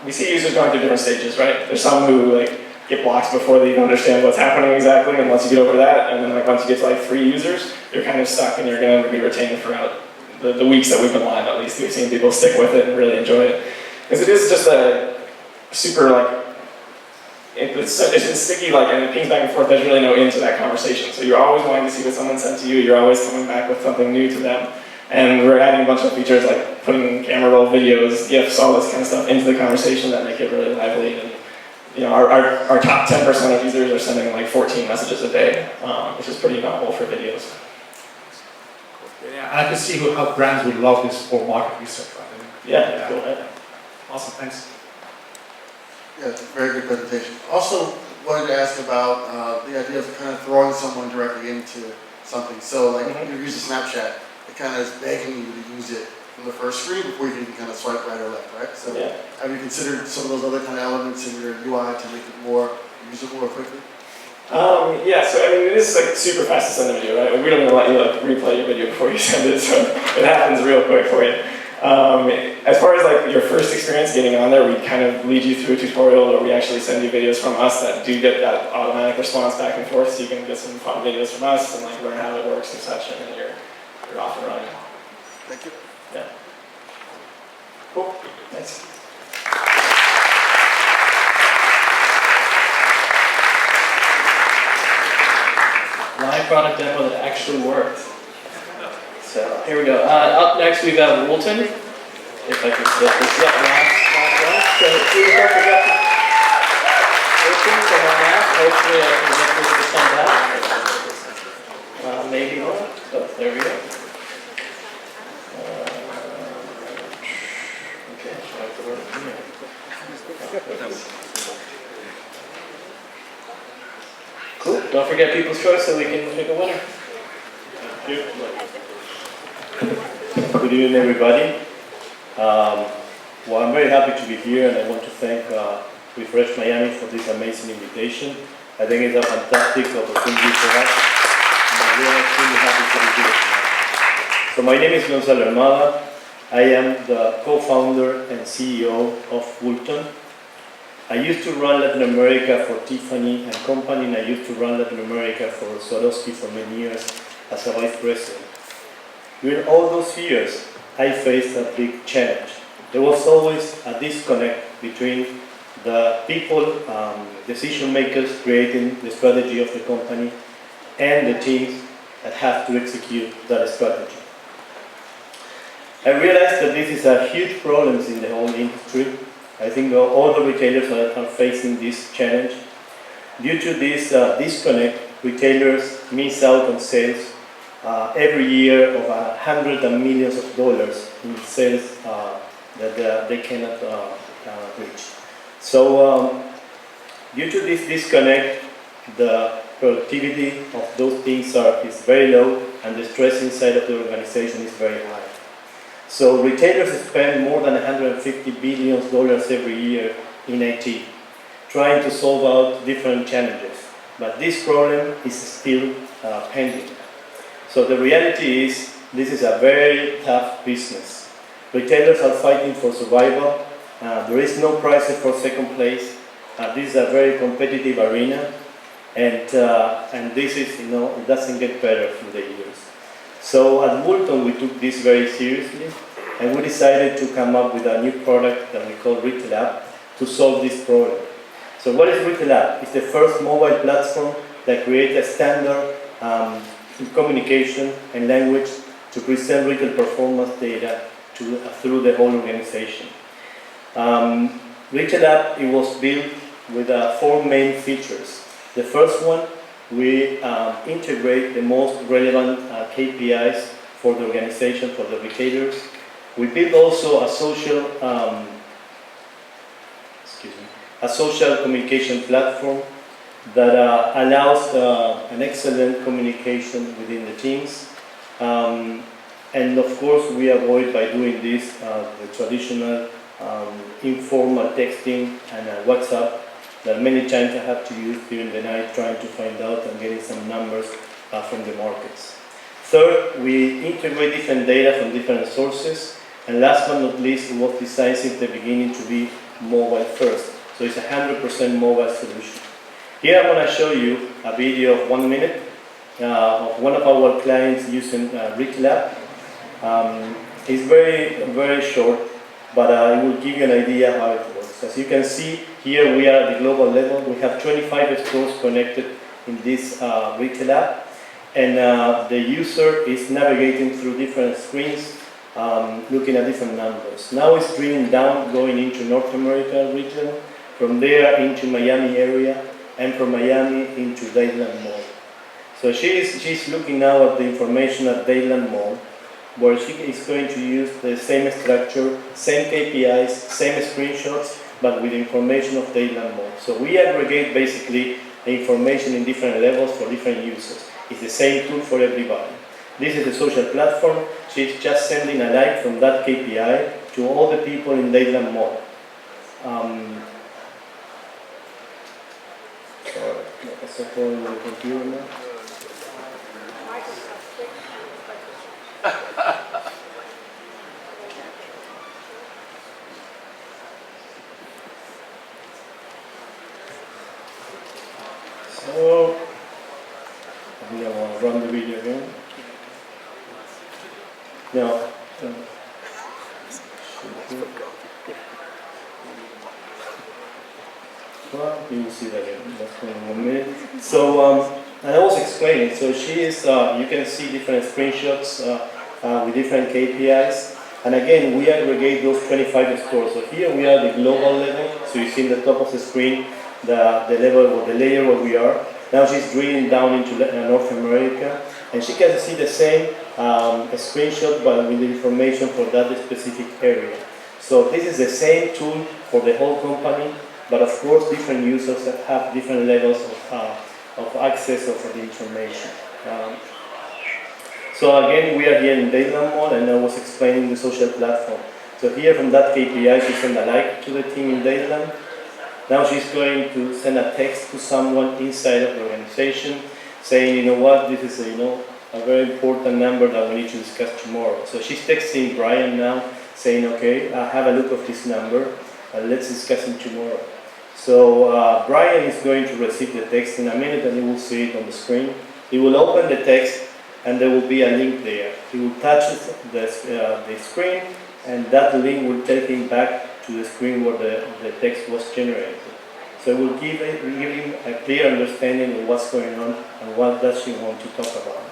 We see users going through different stages, right? There's some who like get blocks before they even understand what's happening exactly, and once you get over that, and then like once you get to like 3 users, you're kind of stuck and you're going to be retained throughout the weeks that we've been live. At least we've seen people stick with it and really enjoy it, because it is just a super like. It's sticky, like, and it pings back and forth. There's really no end to that conversation. So you're always wanting to see what someone sent to you. You're always coming back with something new to them. And we're adding a bunch of features like putting camera roll videos, GIFs, all this kind of stuff into the conversation that make it really lively. And you know, our top 10% of users are sending like 14 messages a day, which is pretty novel for videos.
Yeah, and I can see how brands would love this for market research, right?
Yeah, cool. Yeah.
Awesome, thanks.
Yeah, it's a very good presentation. Also, wanted to ask about the idea of kind of throwing someone directly into something. So, like, you use a Snapchat, it kind of is begging you to use it from the first screen before you can kind of swipe right or left, right? So, have you considered some of those other kind of elements in your UI to make it more usable more quickly?
Yeah, so I mean, it is like super fast to send a video, right? We don't even let you like replay your video before you send it, so it happens real quick for you. As far as like your first experience getting on there, we kind of lead you through a tutorial, or we actually send you videos from us that do get that automatic response back and forth, so you can get some fun videos from us and like learn how it works and such, and then you're off and running.
Thank you.
Yeah. Cool. Nice.
Live product demo that actually worked. So here we go. Up next we've got Woolton. If I can set this up last one. So here we go. Woolton, come on out. Hopefully I can get this to come back. Maybe not. So there we go. Okay, so I have to work here. Cool. Don't forget People's Choice so we can pick a winner.
Thank you. Good evening, everybody. Well, I'm very happy to be here, and I want to thank Refresh Miami for this amazing invitation. I think it's a fantastic opportunity for us, and we are extremely happy to be here tonight. So my name is Gonzalo Armada. I am the co-founder and CEO of Woolton. I used to run Latin America for Tiffany and Company, and I used to run Latin America for Swarovski for many years as a vice president. During all those years, I faced a big challenge. There was always a disconnect between the people, decision makers creating the strategy of the company, and the teams that have to execute that strategy. I realized that this is a huge problem in the whole industry. I think all the retailers are facing this challenge. Due to this disconnect, retailers miss out on sales every year of hundreds of millions of dollars in sales that they cannot reach. So due to this disconnect, the productivity of those things is very low, and the stress inside of the organization is very high. So retailers spend more than $150 billion every year in IT, trying to solve out different challenges. But this problem is still pending. So the reality is, this is a very tough business. Retailers are fighting for survival. There is no prize for second place. This is a very competitive arena, and this is, it doesn't get better through the years. So at Woolton, we took this very seriously, and we decided to come up with a new product that we call Retail App to solve this problem. So what is Retail App? It's the first mobile platform that creates a standard communication and language to present retail performance data through the whole organization. Retail App, it was built with 4 main features. The first one, we integrate the most relevant KPIs for the organization, for the retailers. We built also a social communication platform that allows an excellent communication within the teams. And of course, we avoid by doing this the traditional informal texting and WhatsApp that many times I have to use during the night trying to find out and getting some numbers from the markets. Third, we integrate different data from different sources. And last but not least, it was designed since the beginning to be mobile first. So it's a 100% mobile solution. Here I'm going to show you a video of 1 minute of one of our clients using Retail App. It's very, very short, but it will give you an idea how it works. As you can see, here we are at the global level. We have 25 stores connected in this Retail App, and the user is navigating through different screens, looking at different numbers. Now it's drilling down, going into North America region, from there into Miami area, and from Miami into Dadeland Mall. So she's looking now at the information at Dadeland Mall, where she is going to use the same structure, same KPIs, same screenshots, but with information of Dadeland Mall. So we aggregate basically the information in different levels for different users. It's the same tool for everybody. This is the social platform. She's just sending a like from that KPI to all the people in Dadeland Mall. video again. No. Well, you will see that in just 1 minute. So, and I was explaining, so she is, you can see different screenshots with different KPIs. And again, we aggregate those 25 stores. So here we are at the global level. So you see in the top of the screen the level or the layer where we are. Now she's drilling down into North America. And she can see the same screenshot but with the information for that specific area. So this is the same tool for the whole company, but of course different users that have different levels of access of the information. So again, we are here in Dadeland Mall, and I was explaining the social platform. So here from that KPI, she sent a like to the team in Dadeland. Now she's going to send a text to someone inside of the organization saying, you know what, this is a very important number that we need to discuss tomorrow. So she's texting Brian now saying, okay, have a look of this number, let's discuss it tomorrow. So Brian is going to receive the text in a minute and he will see it on the screen. He will open the text and there will be a link there. He will touch the screen and that link will take him back to the screen where the text was generated. So it will give him a clear understanding of what's going on and what does she want to talk about.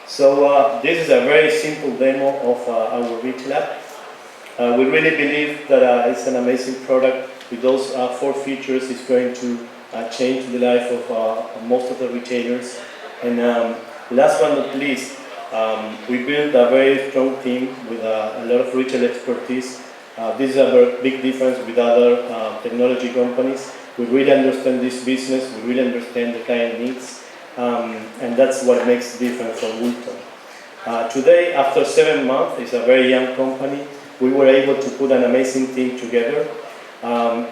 So this is a very simple demo of our retail app. We really believe that it's an amazing product. With those 4 features, it's going to change the life of most of the retailers. And last but not least, we built a very strong team with a lot of retail expertise. This is a very big difference with other technology companies. We really understand this business, we really understand the client needs, and that's what makes the difference for Woolton. Today, after 7 months, it's a very young company, we were able to put an amazing team together.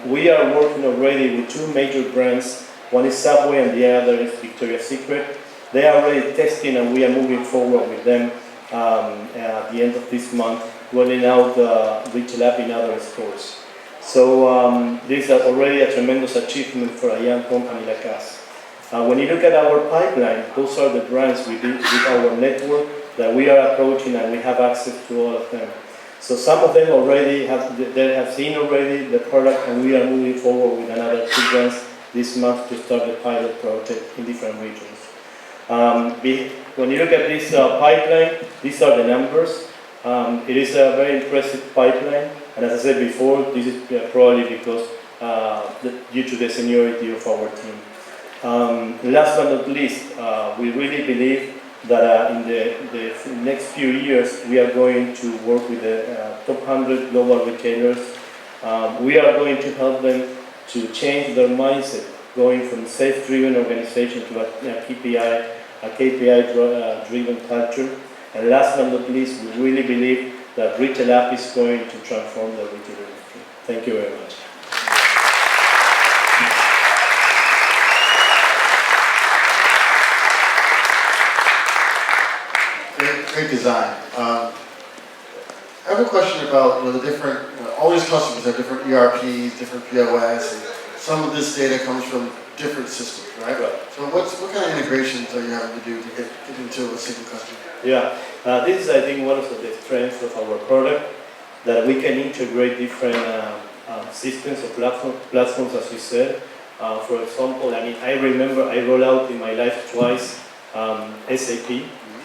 We are working already with 2 major brands. One is Subway and the other is Victoria's Secret. They are already testing and we are moving forward with them at the end of this month, rolling out the retail app in other stores. So this is already a tremendous achievement for a young company like us. When you look at our pipeline, those are the brands with our network that we are approaching and we have access to all of them. So some of them already have seen already the product and we are moving forward with another 2 brands this month to start the pilot project in different regions. When you look at this pipeline, these are the numbers. It is a very impressive pipeline, and as I said before, this is probably because due to the seniority of our team. Last but not least, we really believe that in the next few years we are going to work with the top 100 global retailers. We are going to help them to change their mindset, going from sales-driven organization to a KPI-driven culture. And last but not least, we really believe that retail app is going to transform the retail industry. Thank you very much.
Great design. I have a question about the different, all these customers have different ERPs, different POS, and some of this data comes from different systems, right? So what kind of integrations are you having to do to get into a single customer?
Yeah, this is I think one of the strengths of our product, that we can integrate different systems or platforms as you said. For example, I remember I rolled out in my life twice SAP.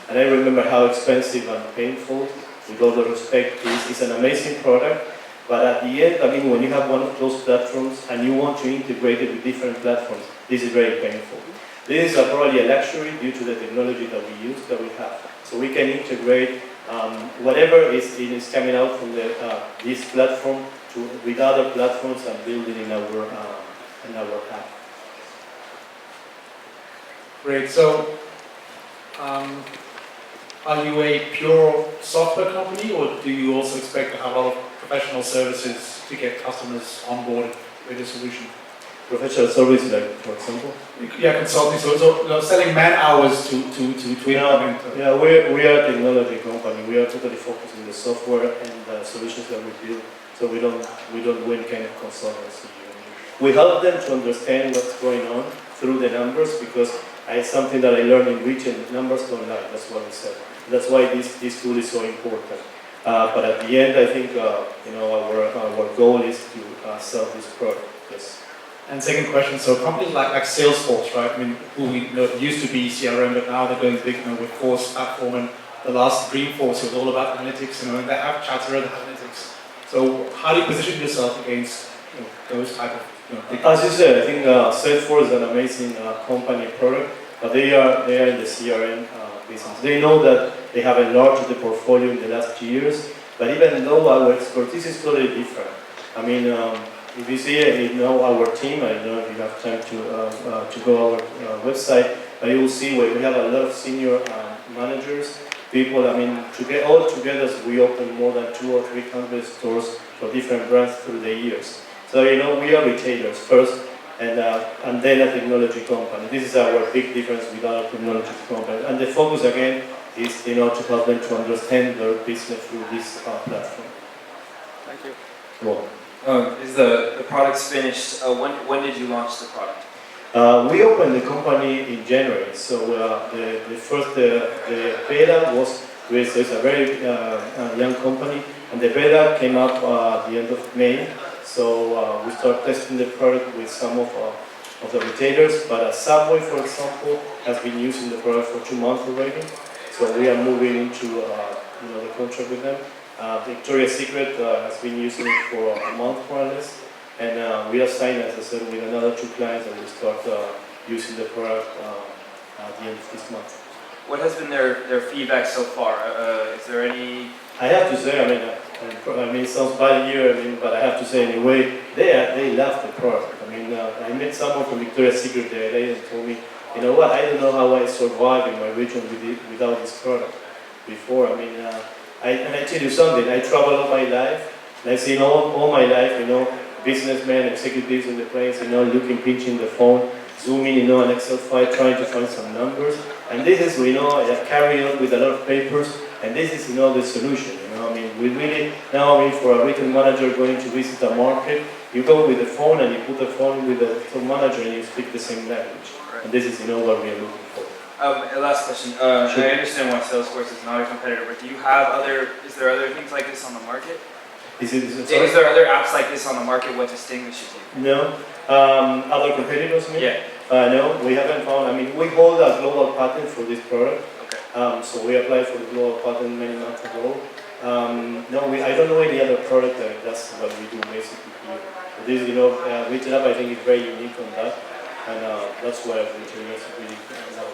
And I remember how expensive and painful, with all the respect, it's an amazing product. But at the end, when you have one of those platforms and you want to integrate it with different platforms, this is very painful. This is probably a luxury due to the technology that we have. So we can integrate whatever is coming out from this platform with other platforms and build it in our app.
Great. So, are you a pure software company, or do you also expect to have a lot of professional services to get customers on board with the solution?
Professional services, like, for example?
Yeah, consulting. So selling man hours to implement.
Yeah, we are a technology company. We are totally focused on the software and the solutions that we build. So we don't do any kind of consultancy. We help them to understand what's going on through the numbers, because It's something that I learned in retail, numbers don't lie, that's what we said. That's why this tool is so important. But at the end, I think our goal is to sell this product. Yes.
And second question, so companies like Salesforce, right? I mean, who we know used to be CRM, but now they're going big, with Force platform, and the last Dreamforce was all about analytics, and they have Chatter, they have analytics. So how do you position yourself against those type of big
As you said, I think Salesforce is an amazing company product, but they are in the CRM business. They know that they have enlarged the portfolio in the last years, but even though our expertise is totally different. I mean, if you see our team, I don't know if you have time to go our website, but you will see we have a lot of senior managers, people. I mean, to get all together, we open more than 200 or 300 stores for different brands through the years. So we are retailers first, and then a technology company. This is our big difference with other technology companies. And the focus again is to help them to understand their business through this platform.
Thank you.
You're welcome.
Is the product's finished? When did you launch the product?
We opened the company in January, so the beta was so it's a very young company, and the beta came up at the end of May. So we started testing the product with some of the retailers, but Subway, for example, has been using the product for 2 months already. So we are moving into the contract with them. Victoria's Secret has been using it for a month more or less, and we are signed, as I said, with another 2 clients that will start using the product at the end of this month.
What has been their feedback so far? Is there any?
I have to say, I mean, it sounds bad here, but I have to say anyway, they love the product. I met someone from Victoria's Secret the other day and told me, you know what, I don't know how I survived in my region without this product before. And I tell you something, I travel all my life, and I've seen all my life, businessmen, executives in the place, looking, pinching the phone, zooming, an Excel file, trying to find some numbers. And this is, I have carried on with a lot of papers, and this is, the solution, we really, now, for a retail manager going to visit a market, you go with the phone and you put the phone with the store manager and you speak the same language. Right. And this is, what we are looking for.
Last question.
Sure.
I understand why Salesforce is not a competitor, but is there other things like this on the market?
Is
there other apps like this on the market? What distinguishes you?
No. Other competitors, maybe? Yeah. No, we haven't found. We hold a global patent for this product. Okay. So we applied for the global patent many months ago. No, I don't know any other product that's what we do basically here. This, Retail App, I think, is very unique on that, and that's why retailers really know.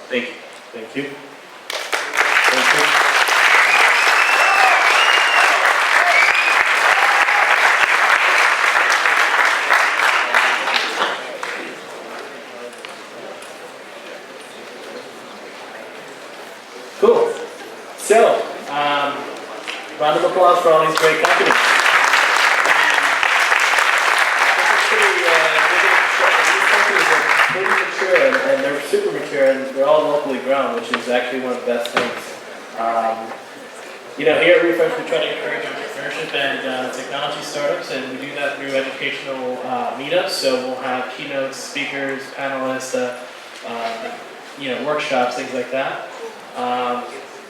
Thank you.
Thank you. Thank you.
Cool. So, round of applause for all these great companies. These companies are pretty mature, and they're super mature, and they're all locally grown, which is actually one of the best things. Here at Refresh, we try to encourage entrepreneurship and technology startups, and we do that through educational meetups. So we'll have keynotes, speakers, panelists, workshops, things like that.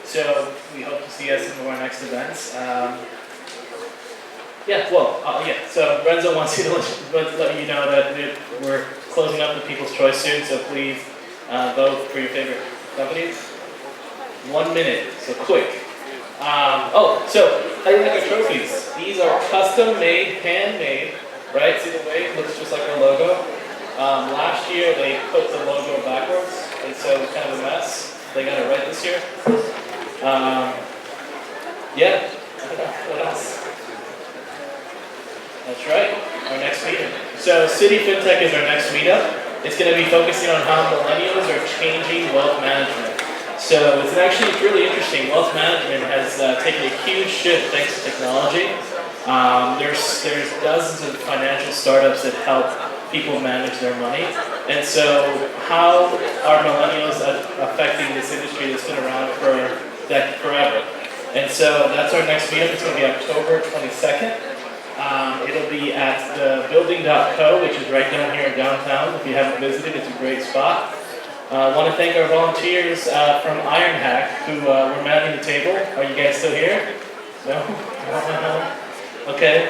So we hope to see us in some of our next events. So Renzo wants to let you know that we're closing up the People's Choice soon, so please vote for your favorite companies. 1 minute, so quick. So how do you like our trophies? These are custom made, handmade, right? See the way it looks just like our logo? Last year they put the logo backwards, and so it was kind of a mess. They got it right this year. What else? That's right, our next meeting. So City FinTech is our next meetup. It's going to be focusing on how millennials are changing wealth management. So it's really interesting. Wealth management has taken a huge shift thanks to technology. There's dozens of financial startups that help people manage their money. And so how are millennials affecting this industry that's been around forever? And so that's our next meetup. It's going to be October 22nd. It'll be at the building.co, which is right down here in downtown. If you haven't visited, it's a great spot. I want to thank our volunteers from Ironhack who were manning the table. Are you guys still here? No? Okay.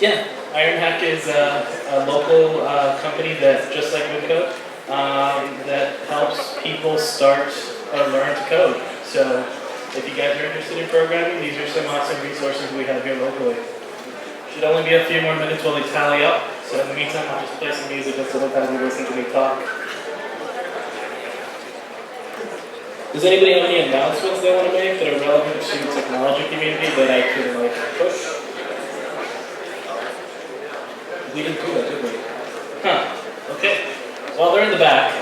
Yeah, Ironhack is a local company that, just like WinCode, that helps people start or learn to code. So if you guys are interested in programming, these are some awesome resources we have here locally. Should only be a few more minutes while they tally up. So in the meantime, I'll just play some music instead of having you listen to me talk. Does anybody have any announcements they want to make that are relevant to the technology community that I could push? We didn't do that, did we? Huh. Okay. Well, they're in the back.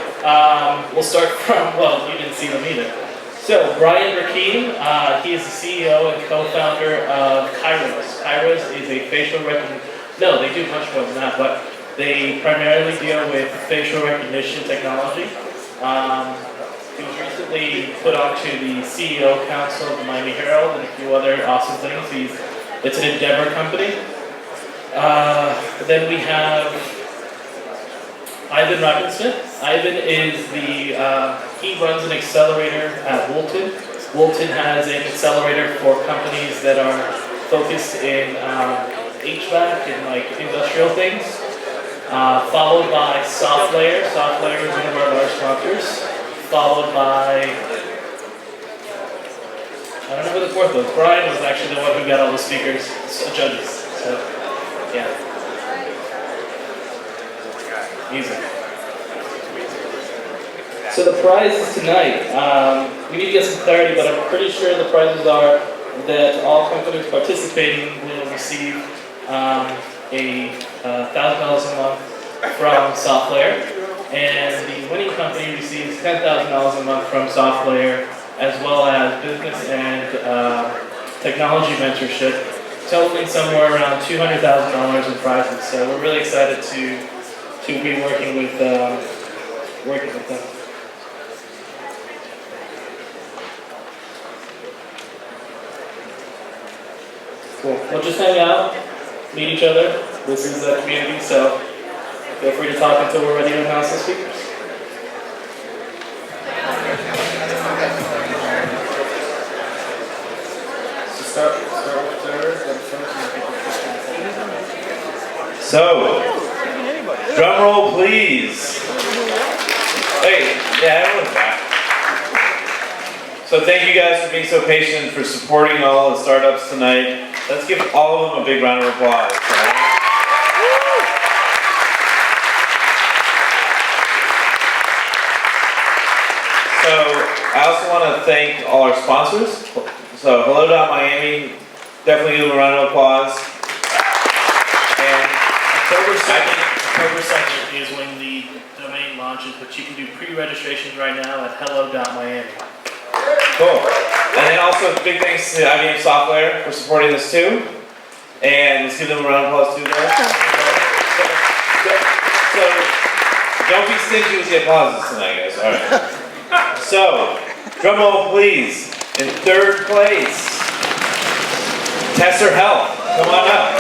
We'll start from, well, you didn't see them either. So, Brian Rakim, he is the CEO and co-founder of Kairos. Kairos is a facial recognition, no, they do much more than that, but they primarily deal with facial recognition technology. He was recently put onto the CEO Council of the Miami Herald and a few other awesome things. It's an Endeavor company. Then we have Ivan Robinson. Ivan is he runs an accelerator at Woolton. Woolton has an accelerator for companies that are focused in HVAC and industrial things. Followed by SoftLayer. SoftLayer is one of our large sponsors. Followed by, I don't know who the fourth was. Brian was actually the one who got all the speakers, judges. So, yeah. Music. So the prizes tonight, we need to get some clarity, but I'm pretty sure the prizes are that all companies participating will receive $1,000 a month from SoftLayer. And the winning company receives $10,000 a month from SoftLayer, as well as business and technology mentorship, totaling somewhere around $200,000 in prizes. So we're really excited to be working with them. Cool. We'll just hang out, meet each other. This is a community, so feel free to talk until we're ready to announce the speakers.
So, drum roll please. Hey, yeah, everyone's back. So thank you guys for being so patient, for supporting all the startups tonight. Let's give all of them a big round of applause. Right? So I also want to thank all our sponsors. So Hello.Miami, definitely give them a round of applause. And
October 2nd is when the domain launches, but you can do pre-registrations right now at hello.miami.
Cool. And then also big thanks to IBM Software for supporting this too. And let's give them a round of applause too there. So don't be stingy with the applauses tonight, guys. All right. So, drum roll please. In third place, Tesser Health. Come on up.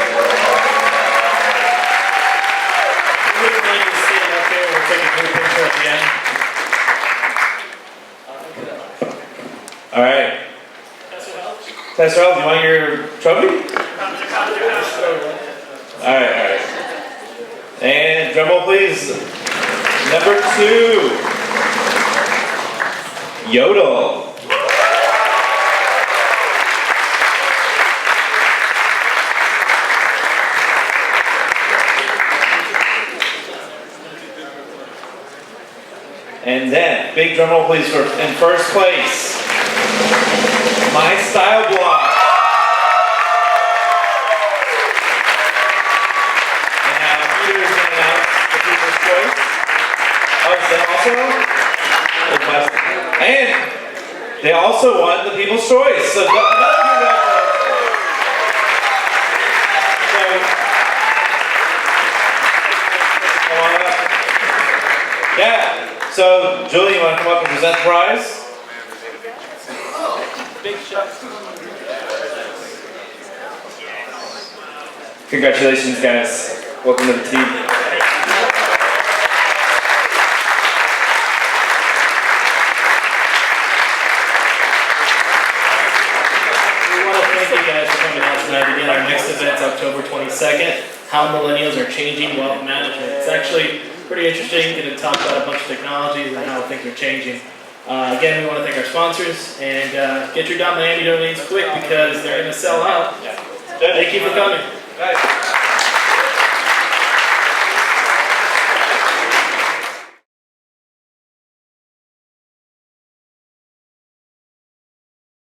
We wouldn't mind you standing up here. We'll take a group picture at the end.
All right. Tesser Health, do you want your trophy? All right. And drum roll please. Number 2. Yodel. And then, big drum roll please for in first place, My Style Block. And now Peter's going to announce the People's Choice. Oh, is that also? And they also won the People's Choice. So another congratulations. Come on up. Yeah. So Julie, you want to come up and present the prize?
Big shot.
Congratulations, guys. Welcome to the team.
you guys for coming out tonight. Again, our next event's October 22nd, How Millennials Are Changing Wealth Management. It's actually pretty interesting, going to talk about a bunch of technologies and how things are changing. Again, we want to thank our sponsors, and get your Miami domains quick because they're going to sell out. Thank you for coming.